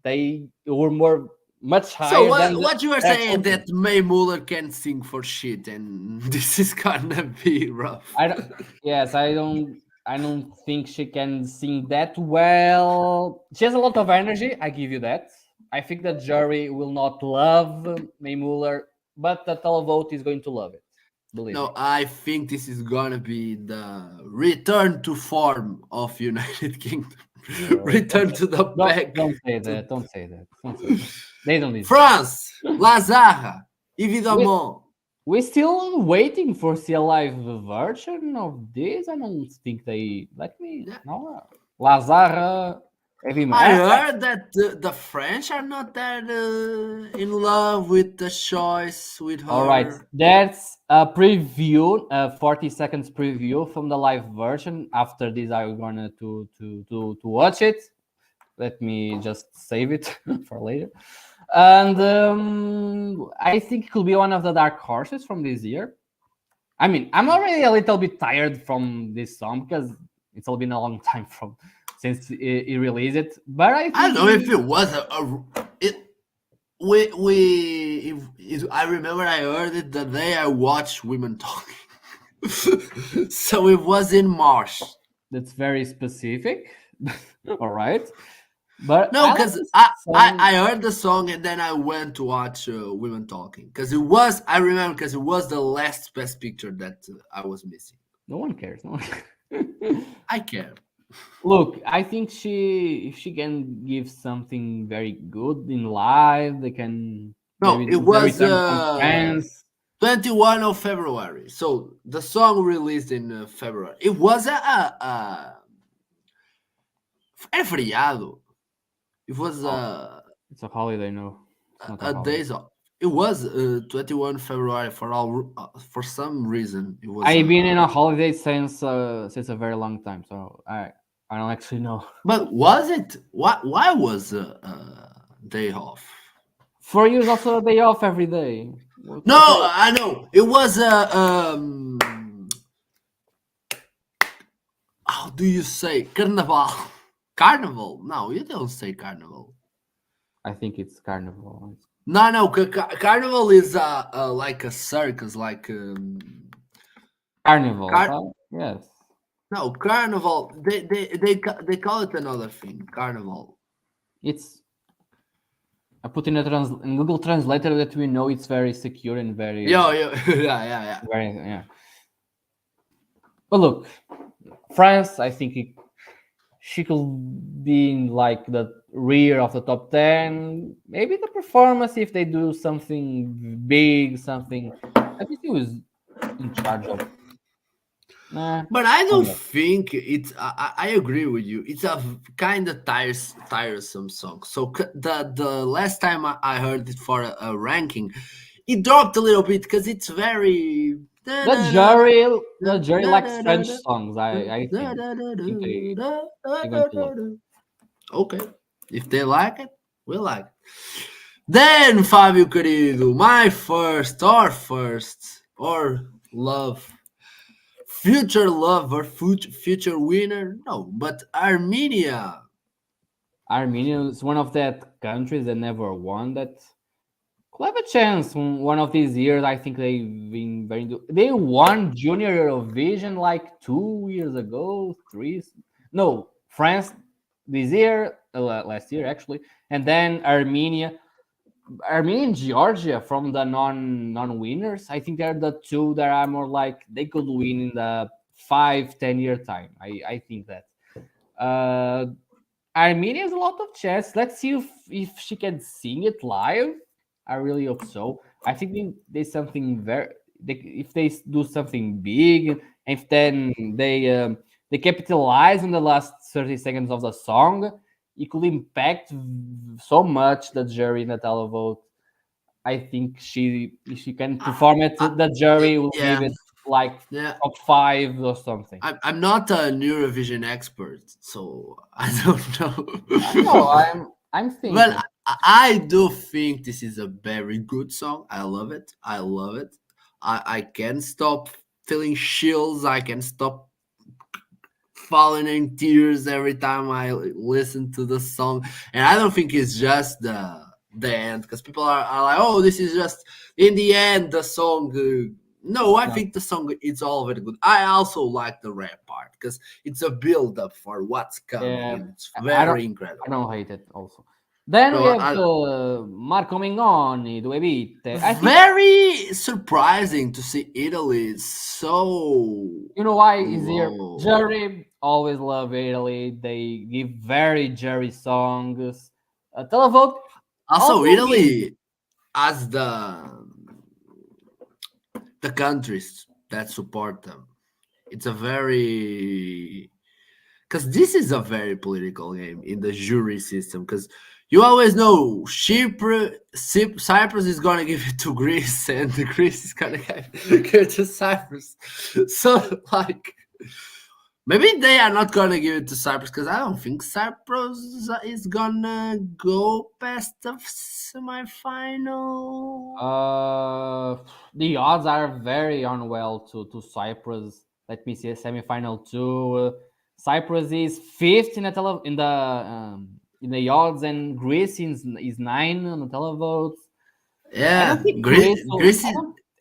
They were much higher. So what you are saying that Maymuller can sing for shit, and this is gonna be rough. I don't think she can sing that well. She has a lot of energy. I give you that. I think the jury will not love Maymuller, but the televote is going to love it. Believe me. I think this is gonna be the return to form of United Kingdom. Return to the back. Don't say that. They don't listen. France, lazarra. We, Évidemment. we're still waiting for see a live version of this. I don't think they let me. Yeah. No, Lazarra, heavy I metal. heard that the French are not that in love with the choice with All right, her. that's a preview, a 40 seconds preview from the live version. After this, I'm gonna to watch it. Let me just save it for later. And I think it could be one of the dark horses from this year. I mean, I'm already a little bit tired from this song because it's all been a long time from since he released it. But I I don't think know if it was it. I remember I heard it the day I watched women talking. So it was in March. that's very specific. All right, but No, I like because this I song. I heard the song and then I went to watch women talking because it was I remember because it was the last best picture that I was missing. No one cares. No one. I care. Look, I think she if she can give something very good in live, they can No, maybe it the was return from France. 21 of February. So the song released in February. It was é feriado. It was Oh, it's a holiday, no. It's not a a holiday. days off. It was 21 February for some reason. It was I've been in a holiday since a very long time, so I don't actually know. but was it why was day off? For you, is also a day off every day. No, What are you? I know. It was how do you say carnival? Carnival? No, you don't say carnival. I think it's carnival. No, no, carnival is like a circus, like Carnival, car. huh? Yes. No, carnival. They call it another thing. Carnival. It's I put in Google Translator that we know it's very secure and very Yo, yeah. very yeah. But look, France, I think she could be in like the rear of the top 10. Maybe the performance, if they do something big, something. I think he was in charge of. Nah, But I I don't don't know. think it's. I agree with you. It's a kind of tiresome song. So the last time I heard it for a ranking, it dropped a little bit because it's very. The jury, the jury likes French songs. I think they're going to love. Okay, if they like it, we like it. Then Fábio Carido, my first, or love, future lover, future winner. No, but Armenia. Armenia is one of that countries that never won that. Could have a chance one of these years. I think they've been very good. They won Junior Eurovision like 2 years ago, three. No, France this year, last year actually, and then Armenia. Armenia and Georgia from the non winners. I think they're the two that are more like they could win in the 5-10 year time. I think that. Uh, Armenia has a lot of chance. Let's see if she can sing it live. I really hope so. I think there's something if they do something big, if then they capitalize on the last 30 seconds of the song, it could impact so much the jury in the televote. I think if she can perform it, Uh, the jury will give yeah, it like yeah. top 5 or something. I'm not a Eurovision expert, so I don't I know. know. I'm Well, thinking. I do think this is a very good song. I love it. I love it. I can't stop feeling chills. I can stop falling in tears every time I listen to the song. And I don't think it's just the end because people are like, oh, this is just in the end the song. No, I No, think the song is all very good. I also like the rap part because it's a build up for what's coming yeah, and it's I don't very I incredible. don't hate it also. Then we No, have Marco Mengoni, Due Vite. I think very surprising to see Italy so you know why is here. low. Jerry always love Italy. They give very Jerry songs. Televote Also, also give Italy as the the countries that support them. It's a very, because this is a very political game in the jury system. Because you always know Cyprus is gonna give it to Greece, and the Greece is gonna give it to Cyprus. So like, maybe they are not gonna give it to Cyprus because I don't think Cyprus is gonna go past the semifinal. The odds are very unwell to Cyprus. Let me see a semifinal two. Cyprus is fifth in the in the odds, and Greece is 9 on the televotes. I don't Yeah, think Greece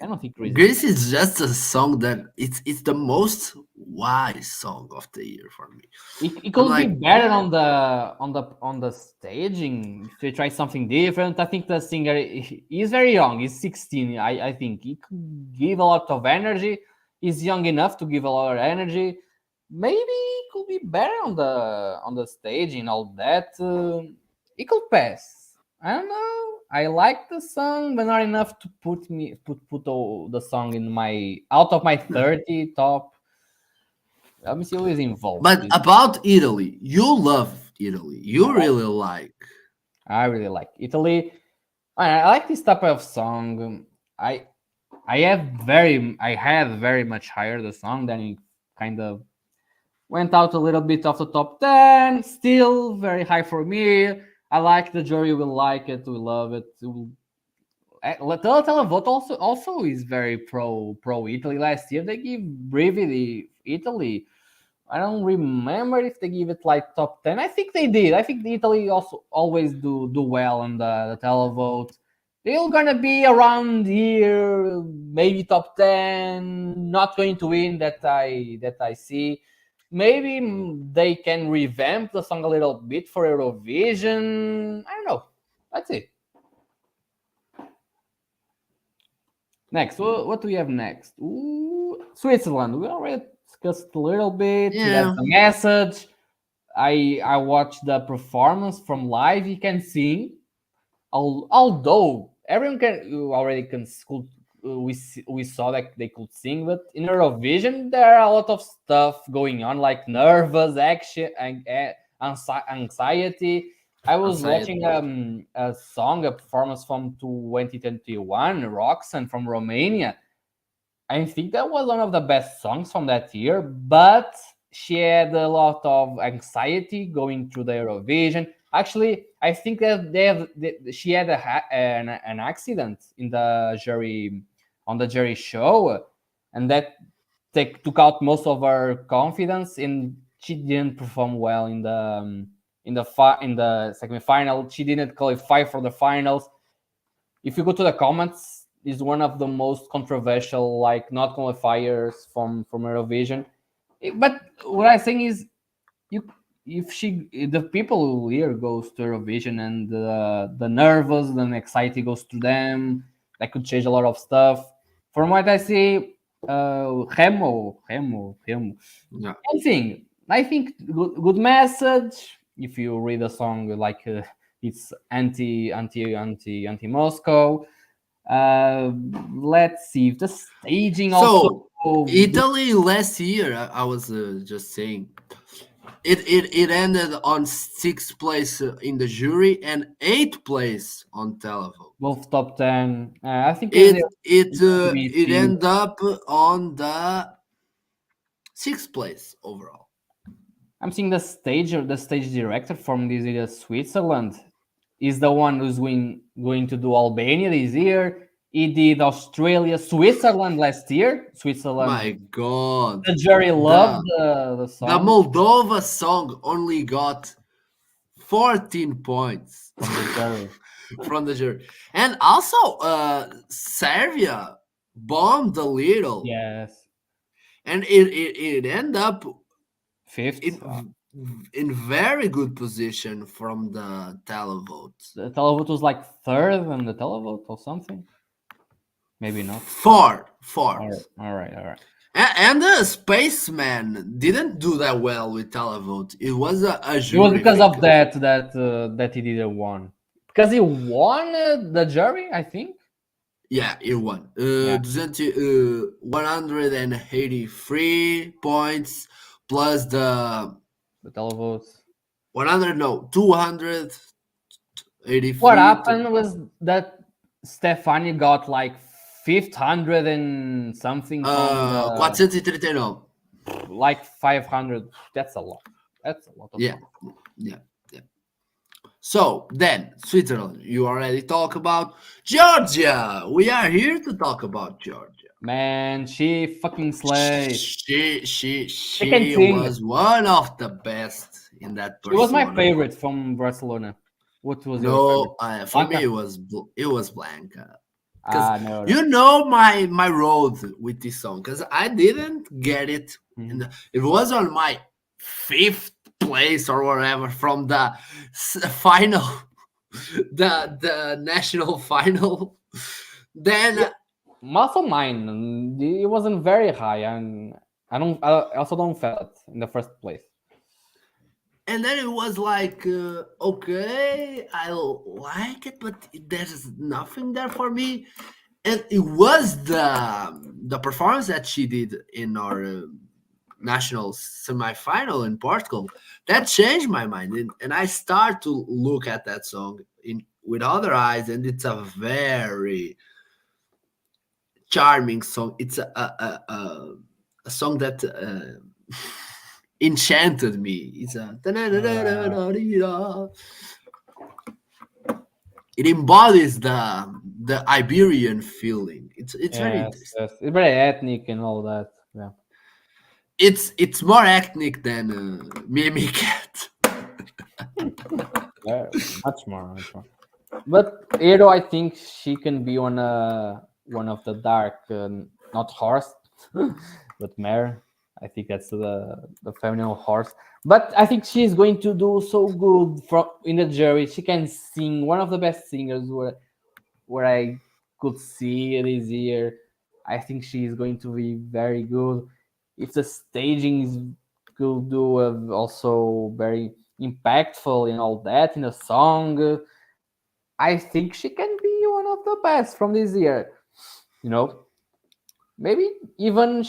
I don't think Greece. Greece is just a song that it's the most wise song of the year for me. It I'm could be like, better yeah, on the staging if they try something different. I think the singer is very young. He's 16. I think he could give a lot of energy. He's young enough to give a lot of energy. Maybe it could be better on the stage and all that. It could pass. I don't know. I like the song, but not enough to put the song in my out of my 30 top. Let me see who is involved. but about Italy, you love Italy. You really like. I really like Italy. I like this type of song. I had very much higher the song, then it kind of went out a little bit of the top 10. Still very high for me. I like the jury will like it, will love it. Televote also is very pro Italy. Last year they give Brividi Italy. I don't remember if they give it like top 10. I think they did. I think Italy also always do well on the televote. They're gonna be around here, maybe top 10. Not going to win that I see. Maybe they can revamp the song a little bit for Eurovision. I don't know. That's it. Next, what do we have next? Ooh, Switzerland. We already discussed a little bit. Yeah. That's the message. I watched the performance from live. You can sing, although everyone we saw that they could sing, but in Eurovision there are a lot of stuff going on, like nervous action and anxiety. I was watching a performance from 2021, Roxanne from Romania. I think that was one of the best songs from that year, but she had a lot of anxiety going through the Eurovision. Actually, I think that she had an accident in the jury on the jury show, and that took out most of her confidence, and she didn't perform well in the semi-final. She didn't qualify for the finals. If you go to the comments, is one of the most controversial, like not qualifiers from Eurovision. But what I'm saying is, the people here goes to Eurovision and the nervous and anxiety goes to them, that could change a lot of stuff. From what I see, Remo. Yeah. I think good message. If you read a song like it's anti Moscow. Let's see if the staging also. So Italy last year, I was just saying, it ended on 6th place in the jury and 8th place on televote. Both top 10. I think It ended up on the 6th place overall. I'm seeing the stage director from this year, Switzerland, is the one who's going to do Albania this year. He did Australia, Switzerland last year. Switzerland. My God. The jury loved the song. The Moldova song only got 14 points from the jury. And also, Serbia bombed a little. Yes. And it ended up 5th. In very good position from the televote. The televote was like 3rd on the televote or something. Maybe not. 4th. All right. And the Spaceman didn't do that well with televote. It was a jury. It was because of that he didn't won. Because he won the jury, I think. Yeah, it won. Yeah, 183 points plus the the televotes. 100, no, 283. What happened was that Stefani got like 500 and something from the 439. like 500. That's a lot. That's a lot of Yeah, points. yeah, yeah. So then, Switzerland, you already talk about Georgia. We are here to talk about Georgia. Man, she fucking slays. She can She sing. was one of the best in that She was my Barcelona favorite party. from Barcelona. What was your favorite? No, for me Blanca? it was Blanca. Because Ah, no, no. you know my road with this song, because I didn't get it Mhm. it was on my fifth place or whatever from the final, the national final. Then Yeah, also mine. It wasn't very high, and I don't. I also don't feel it in the first place. and then it was like, okay, I like it, but there's nothing there for me. And it was the performance that she did in our national semifinal in Portugal that changed my mind, and I start to look at that song in with other eyes, and it's a very charming song. It's a song that enchanted me. It's a Uh, it embodies the Iberian feeling. It's very yes, interesting. yes, it's very ethnic and all that. Yeah, It's more ethnic than Mimi Cat. yeah, much more, much more. But Edo, I think she can be one of the dark, not horse, but mare. I think that's the feminine horse. But I think she's going to do so good from in the jury. She can sing, one of the best singers where I could see this year. I think she's going to be very good. If the staging is could do also very impactful and all that in the song, I think she can be one of the best from this year. You know, maybe even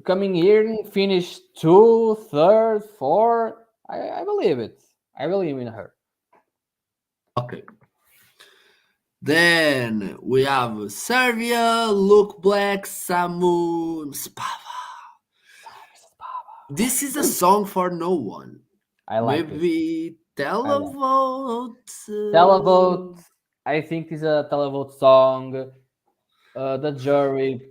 coming here and finish two, third, four. I believe it. I believe in her. Okay. Then we have Serbia, Look Black, Samu, Spava. This is a song for no one. I like this. Maybe I like televote. televote. I think is a televote song. The jury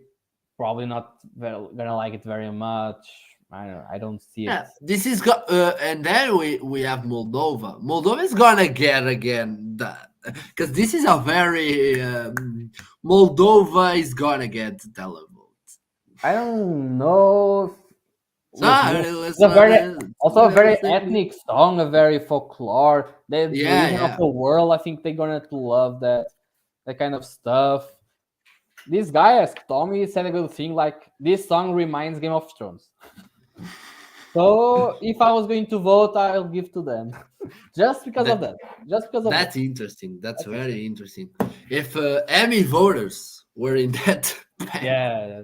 probably not gonna like it very much. I don't see it. Yeah, this is and then we have Moldova. Moldova is gonna get again that, because this is a very Moldova is gonna get televote. I don't know. With Sorry, this, it's a very also a very listen. ethnic song, a very folklore. The Yeah, region of yeah. the world, I think they're gonna love that kind of stuff. This guy asked Tommy said a good thing like this song reminds Game of Thrones. So if I was going to vote, I'll give to them, just because of That that. Just because of that. that's interesting. That's That's it. very interesting. If Emmy voters were in that band. Yeah.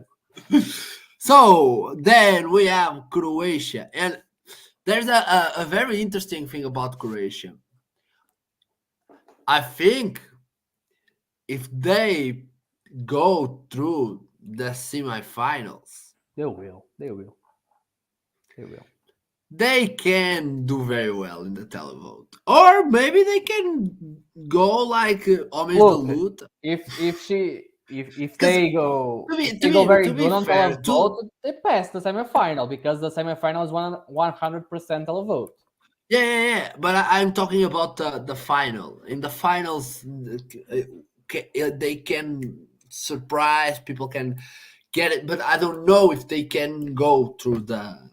So then we have Croatia, and there's a very interesting thing about Croatia. I think if they go through the semifinals, They will. They will. They will. they can do very well in the televote. Or maybe they can go like Homens de Look, Luta. if Because they go to if be they go very to be good on fair, televote, they pass the semifinal because the semifinal is 100% televote. yeah, yeah, yeah. But I'm talking about the final. In the finals, they can surprise people, can get it, but I don't know if they can go through the.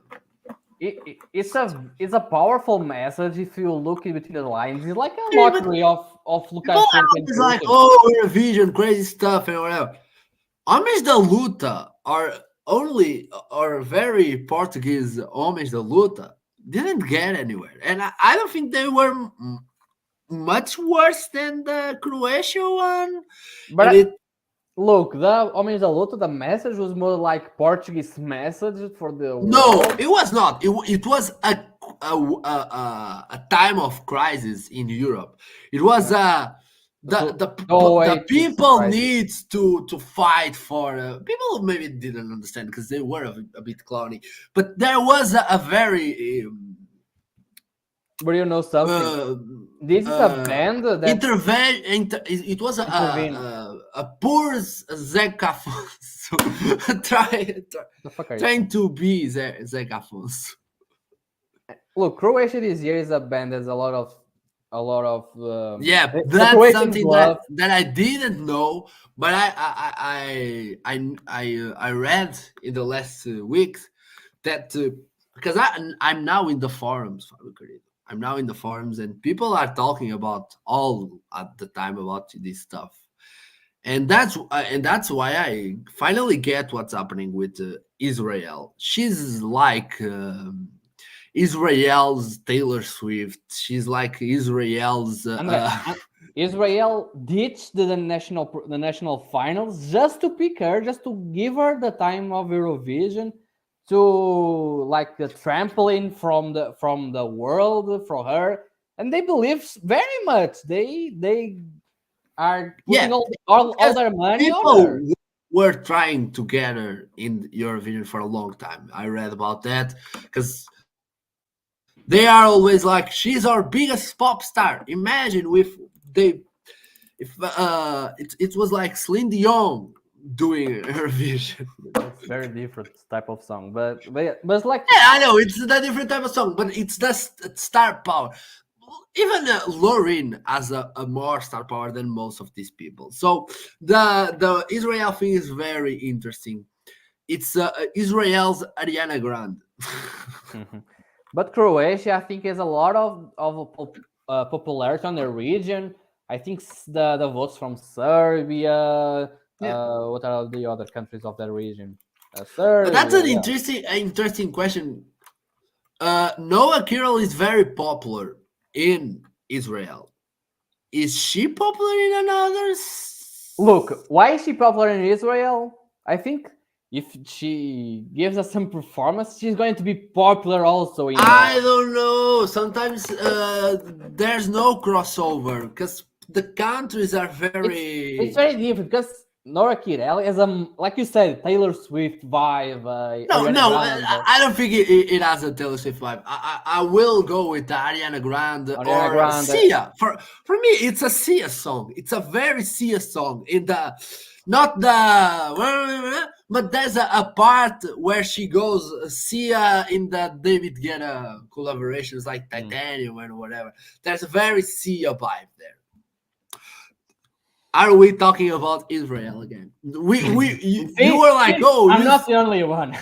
It's a powerful message if you look in between the lines. It's like a Yeah, but mockery of people Lukashenko are and always like, Putin. oh, Eurovision, crazy stuff, and whatever. Homens da Luta are very Portuguese. Homens da Luta didn't get anywhere, and I don't think they were much worse than the Croatia one. And But it. Look, the homens a lot. The message was more like Portuguese message for the No, world. it was not. It was a time of crisis in Europe. It was So no the way to people surprise it. needs to fight for people maybe didn't understand because they were a bit clowny, but there was a very But you know something? uh, This is a band that it was intervened. a poor Zeca Afonso The fuck are you? trying to be Zeca Afonso. Look, Croatia this year is a band that's a lot of Yeah, the that's Croatians something love. that I didn't know, but I read in the last weeks that because I'm now in the forums, Fábio Carido. I'm now in the forums, and people are talking about all at the time about this stuff, and that's why I finally get what's happening with Israel. She's like. Israel's Taylor Swift. She's like Israel's. Andre, Israel ditched the national finals just to pick her, just to give her the time of Eurovision, to like the trampoline from the world for her, and they believe very much. They are putting Yeah, all because their money on people her. were trying to get her in Eurovision for a long time. I read about that because they are always like, she's our biggest pop star. Imagine if it was like Celine Dion doing Eurovision. It's very different type of song, but it's like Yeah, I know it's a different type of song, but it's the star power. Even Lauren has a more star power than most of these people. So the Israel thing is very interesting. It's Israel's Ariana Grande. Mhm. But Croatia, I think, has a lot of popularity on the region. I think the votes from Serbia. Yeah, What are the other countries of that region? that's an Serbia, yeah. interesting question. Noah Kirill is very popular in Israel. Is she popular in another? Look, why is she popular in Israel? I think if she gives us some performance, she's going to be popular also in the. I don't know. Sometimes there's no crossover because the countries are It's very. very different because Nora Kirel is like you said, Taylor Swift vibe, No, Ariana no, Grande. I don't think it has a Taylor Swift vibe. I will go with the Ariana Grande Ariana or Grande. Sia. For me, it's a Sia song. It's a very Sia song. In the not the but there's a part where she goes Sia in the David Guetta collaborations like Mm. Titanium and whatever. There's a very Sia vibe there. Are we talking about Israel again? You See, were like, oh, I'm not the only one.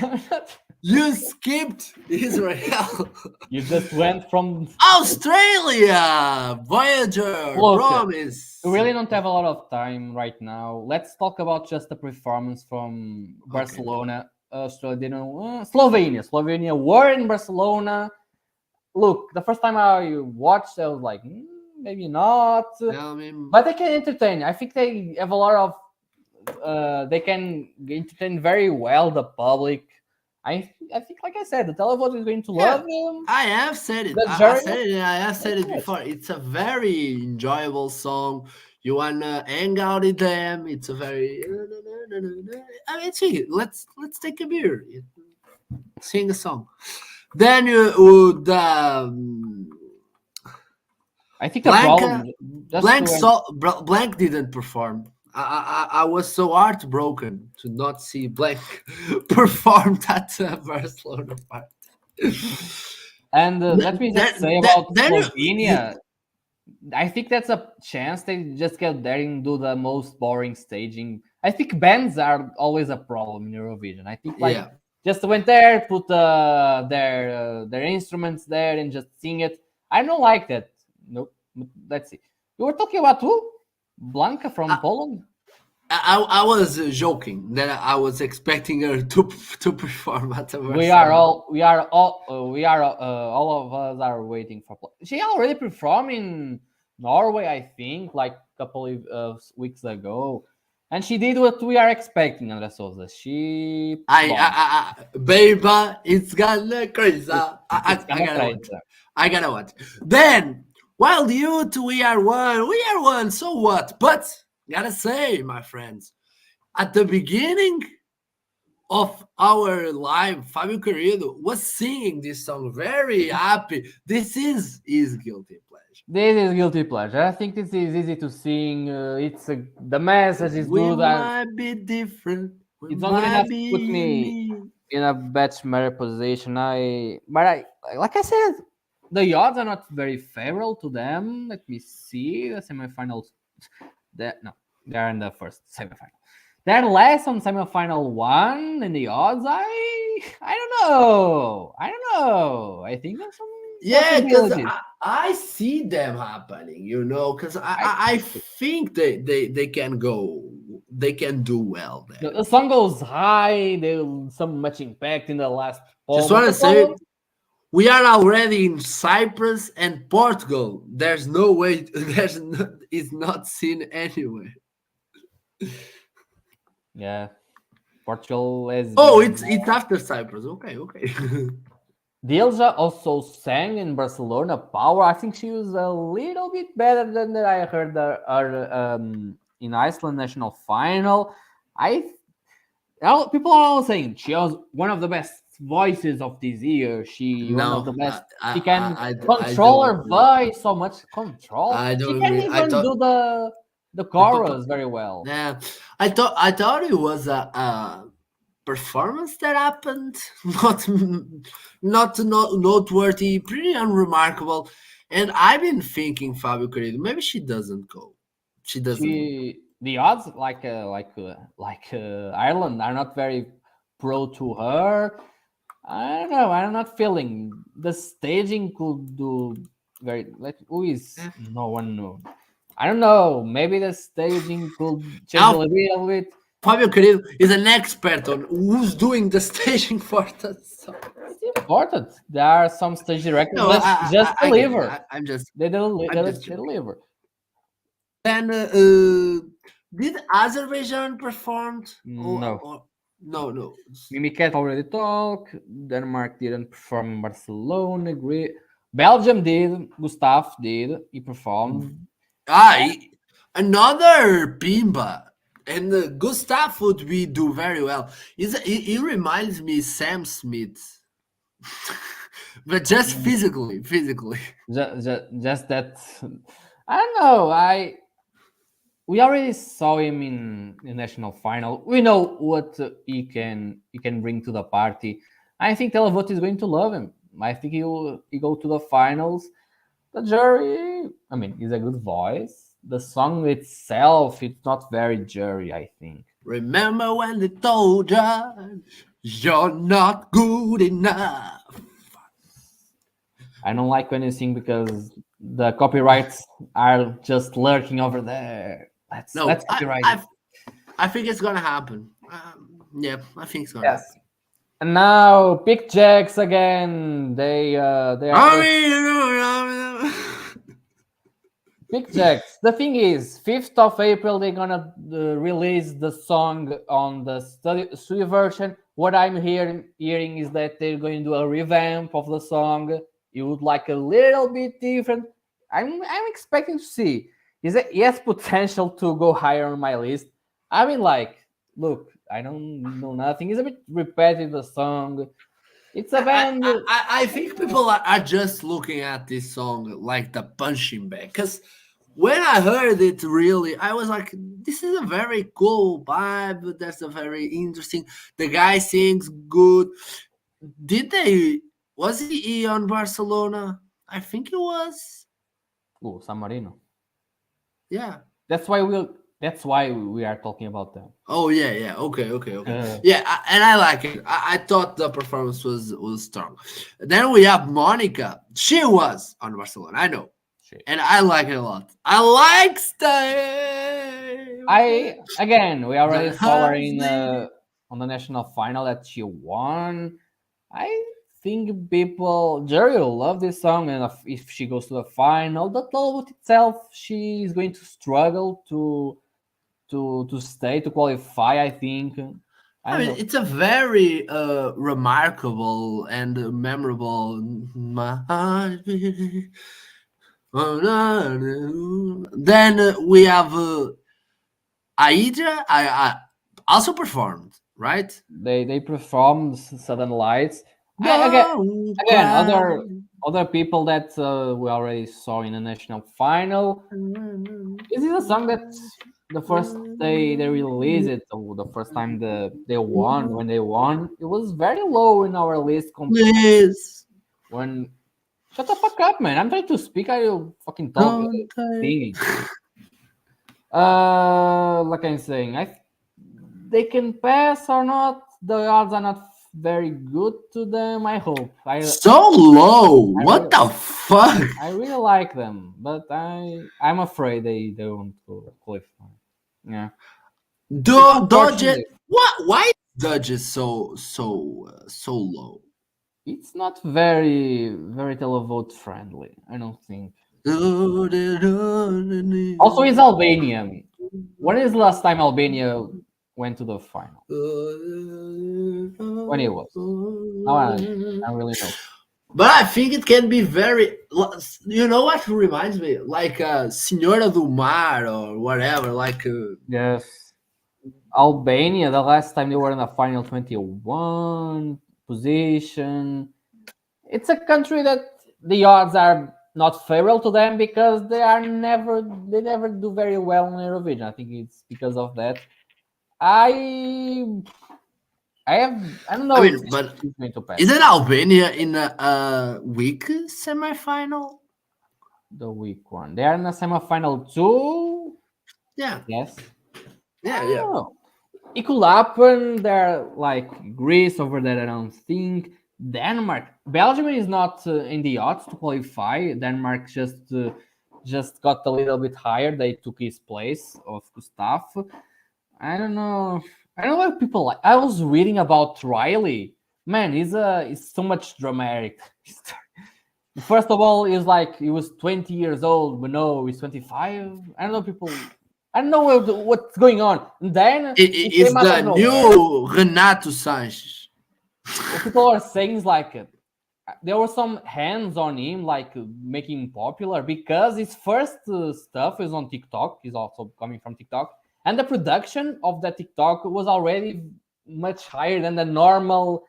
you skipped Israel. You just went from. Australia, Voyager, Look, we Promise. really don't have a lot of time right now. Let's talk about just the performance from Okay, Barcelona, Australia, Slovenia. Slovenia were in Barcelona. Look, the first time I watched, I was like, maybe not. tell me. But they can entertain. I think they have a lot of. They can entertain very well the public. I think, like I said, the televote is going to love Yeah, them. I have said it. The I jury, said it. I have not said so it much. before. It's a very enjoyable song. You wanna hang out with them. It's a very. I mean, see, let's take a beer, sing a song. Then you would I think the Blanca, problem just to Blank didn't perform. I was so heartbroken to not see Blank perform at Barcelona Party. and let me just say That, about then Slovenia. I think that's a chance they just get there and do the most boring staging. I think bands are always a problem in Eurovision. I think like yeah. just went there, put their instruments there, and just sing it. I don't like that. Nope. Let's see. You were talking about who? Blanca from I, Poland. I was joking that I was expecting her to perform at the We are Barcelona. all we are all we are all of us are waiting for. She already performed in Norway, I think, like a couple of weeks ago. And she did what we are expecting, André Sousa. She bombed. Baby, it's gonna crazy. It's I kind of gotta crazy. watch. I gotta watch. Then, while you two, we are one. We are one. So what? But gotta say, my friends, at the beginning of our live, Fábio Carido was singing this song very happy. This is his guilty pleasure. This is guilty pleasure. I think this is easy to sing. The message is We good. might be different. We It's not good might enough to put be me me. in a better position. Like I said, the odds are not very favorable to them. Let me see the semifinals. No, they are in the first semifinal. They're less on semifinal one, and the odds I don't know. I don't know. I think there's some Yeah, because possibilities. I see them happening, because I I think they can go, they can do well there. the song goes high. There's some much impact in the last Just poll, but want the to say, problem, we are already in Cyprus and Portugal. There's no way, it's not seen anywhere. yeah, Portugal has Oh, been. it's after Cyprus. Okay, okay. Dilja also sang in Barcelona Power. I think she was a little bit better than that I heard her in Iceland national final. I People are all saying she was one of the best voices of this year. She one of the No, best. She can I control don't her agree. voice so much control. I She don't can agree. even do the The pu- pu- chorus very well. yeah, I thought it was a performance that happened, not noteworthy, pretty unremarkable. And I've been thinking, Fabio Carido, maybe she doesn't go. She doesn't go. The odds Ireland are not very pro to her. I don't know. I'm not feeling the staging could do very. Like who is Eh. no one know. I don't know. Maybe the staging could change a Now, little bit. Fabio Carido is an expert on who's doing the staging for that song. It's important. There are some stage directors No, that just I get it. deliver. I'm just They joking. deliver. Then, did Azerbaijan performed? No. No, no. Mimiket already talked. Denmark didn't perform in Barcelona. Belgium did. Gustav did. He performed. Another Pimba. And Gustav would be do very well. He reminds me Sam Smith, but just physically. Just that. I don't know. We already saw him in the national final. We know what he can bring to the party. I think Televote is going to love him. I think he go to the finals. The jury, I mean, is a good voice. The song itself, it's not very jury. I think. Remember when they told you you're not good enough? I don't like when you sing because the copyrights are just lurking over there. Let's copyright it. I think it's gonna happen. Yeah, I think it's gonna happen. And now Pick Jacks again. They are Pick Jacks. The thing is, 5th of April they're gonna release the song on the studio version. What I'm hearing is that they're going to do a revamp of the song. You would like a little bit different. I'm expecting to see. He has potential to go higher on my list. I mean, like, look, I don't know nothing. It's a bit repetitive. The song. It's a band. I think people are just looking at this song like the punching bag. Because when I heard it, really, I was like, this is a very cool vibe. That's a very interesting. The guy sings good. Was he on Barcelona? I think it was. Oh, San Marino. Yeah. That's why we are talking about them. Oh yeah. Okay. Yeah, and I like it. I thought the performance was strong. Then we have Monica. She was on Barcelona. I know, and I like it a lot. I like stay. We already saw her on the national final that she won. I think Jerry will love this song, and if she goes to the final, the Televote itself, she is going to struggle to to stay to qualify. I think. I mean, it's a very remarkable and memorable. Then we have Aida. I also performed, right? They performed Southern Lights. Don't Again, cry. other people that we already saw in the national final. This is a song that the first they released it, or the first time they won, when they won, it was very low in our list. Please When shut the fuck up, man! I'm trying to speak. Are you fucking talking, don't cry. singing? Like I'm saying, they can pass or not. The odds are not very good to them. I hope. So low. What the fuck? I really like them, but I'm afraid they won't qualify. Yeah. Dodge it. What? Why is Dodge is so low? It's not very televote friendly. I don't think. Also, it's Albania. When is the last time Albania went to the final? When it was? No, I really know. But I think it can be very. You know what reminds me? Like Senhora do Mar or whatever. Like. Yes. Albania, the last time they were in the final 21 position. It's a country that the odds are not favorable to them because they never do very well in Eurovision. I think it's because of that. I don't know. I mean, but isn't Albania in a weak semifinal? The weak one. They are in a semifinal too. Yeah. Yes. Yeah. It could happen. They're like Greece over there. I don't think. Denmark, Belgium is not in the odds to qualify. Denmark just got a little bit higher. They took his place of Gustav. I don't know what people like. I was reading about Riley. Man, he's so much dramatic. First of all, he's like he was 20 years old, but no, he's 25. I don't know people. I don't know what's going on. And then it's the new Renato Sanches. What people are saying is like there were some hands on him, like making him popular because his first stuff is on TikTok. He's also coming from TikTok, and the production of the TikTok was already much higher than the normal,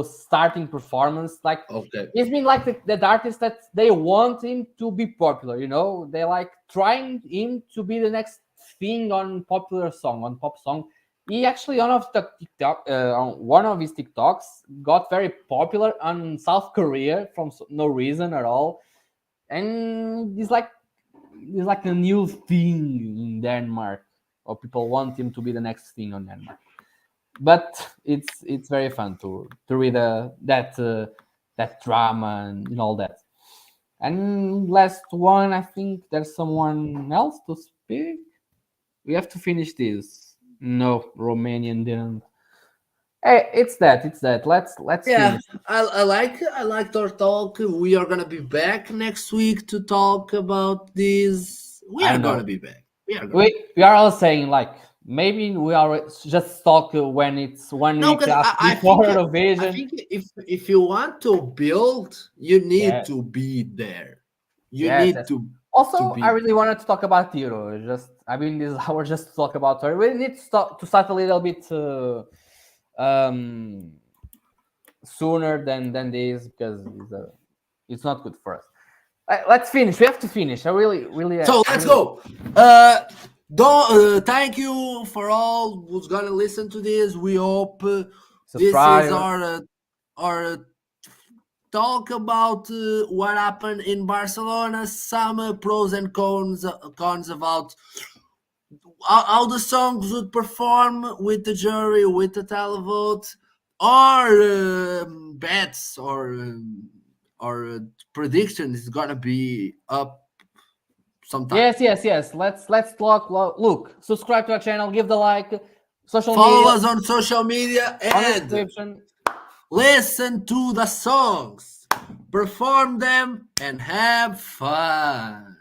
starting performance. Like it's been like the artist that they want him to be popular. They like trying him to be the next thing on popular song, on pop song. He actually one of his TikToks got very popular on South Korea from no reason at all, and it's like a new thing in Denmark, or people want him to be the next thing on Denmark. But it's very fun to read that drama and all that. And last one, I think there's someone else to speak. We have to finish this. No, Romanian didn't. Hey, it's that. Let's finish. I like our talk. We are gonna be back next week to talk about this. We are gonna be back. We are all saying like maybe we are just talk when it's 1 week before Eurovision. I think if you want to build, you need to be there. You need to. Also, I really wanted to talk about Euro. This hour just to talk about her. We need to start a little bit sooner than this because it's not good for us. Let's finish. We have to finish. I really. So let's go. Thank you for all who's gonna listen to this. We hope this is our talk about what happened in Barcelona, some pros and cons about how the songs would perform with the jury, with the televote, or bets or prediction is gonna be up sometime. Yes. Let's talk. Look, subscribe to our channel, give the like, follow us on social media, and listen to the songs, perform them, and have fun.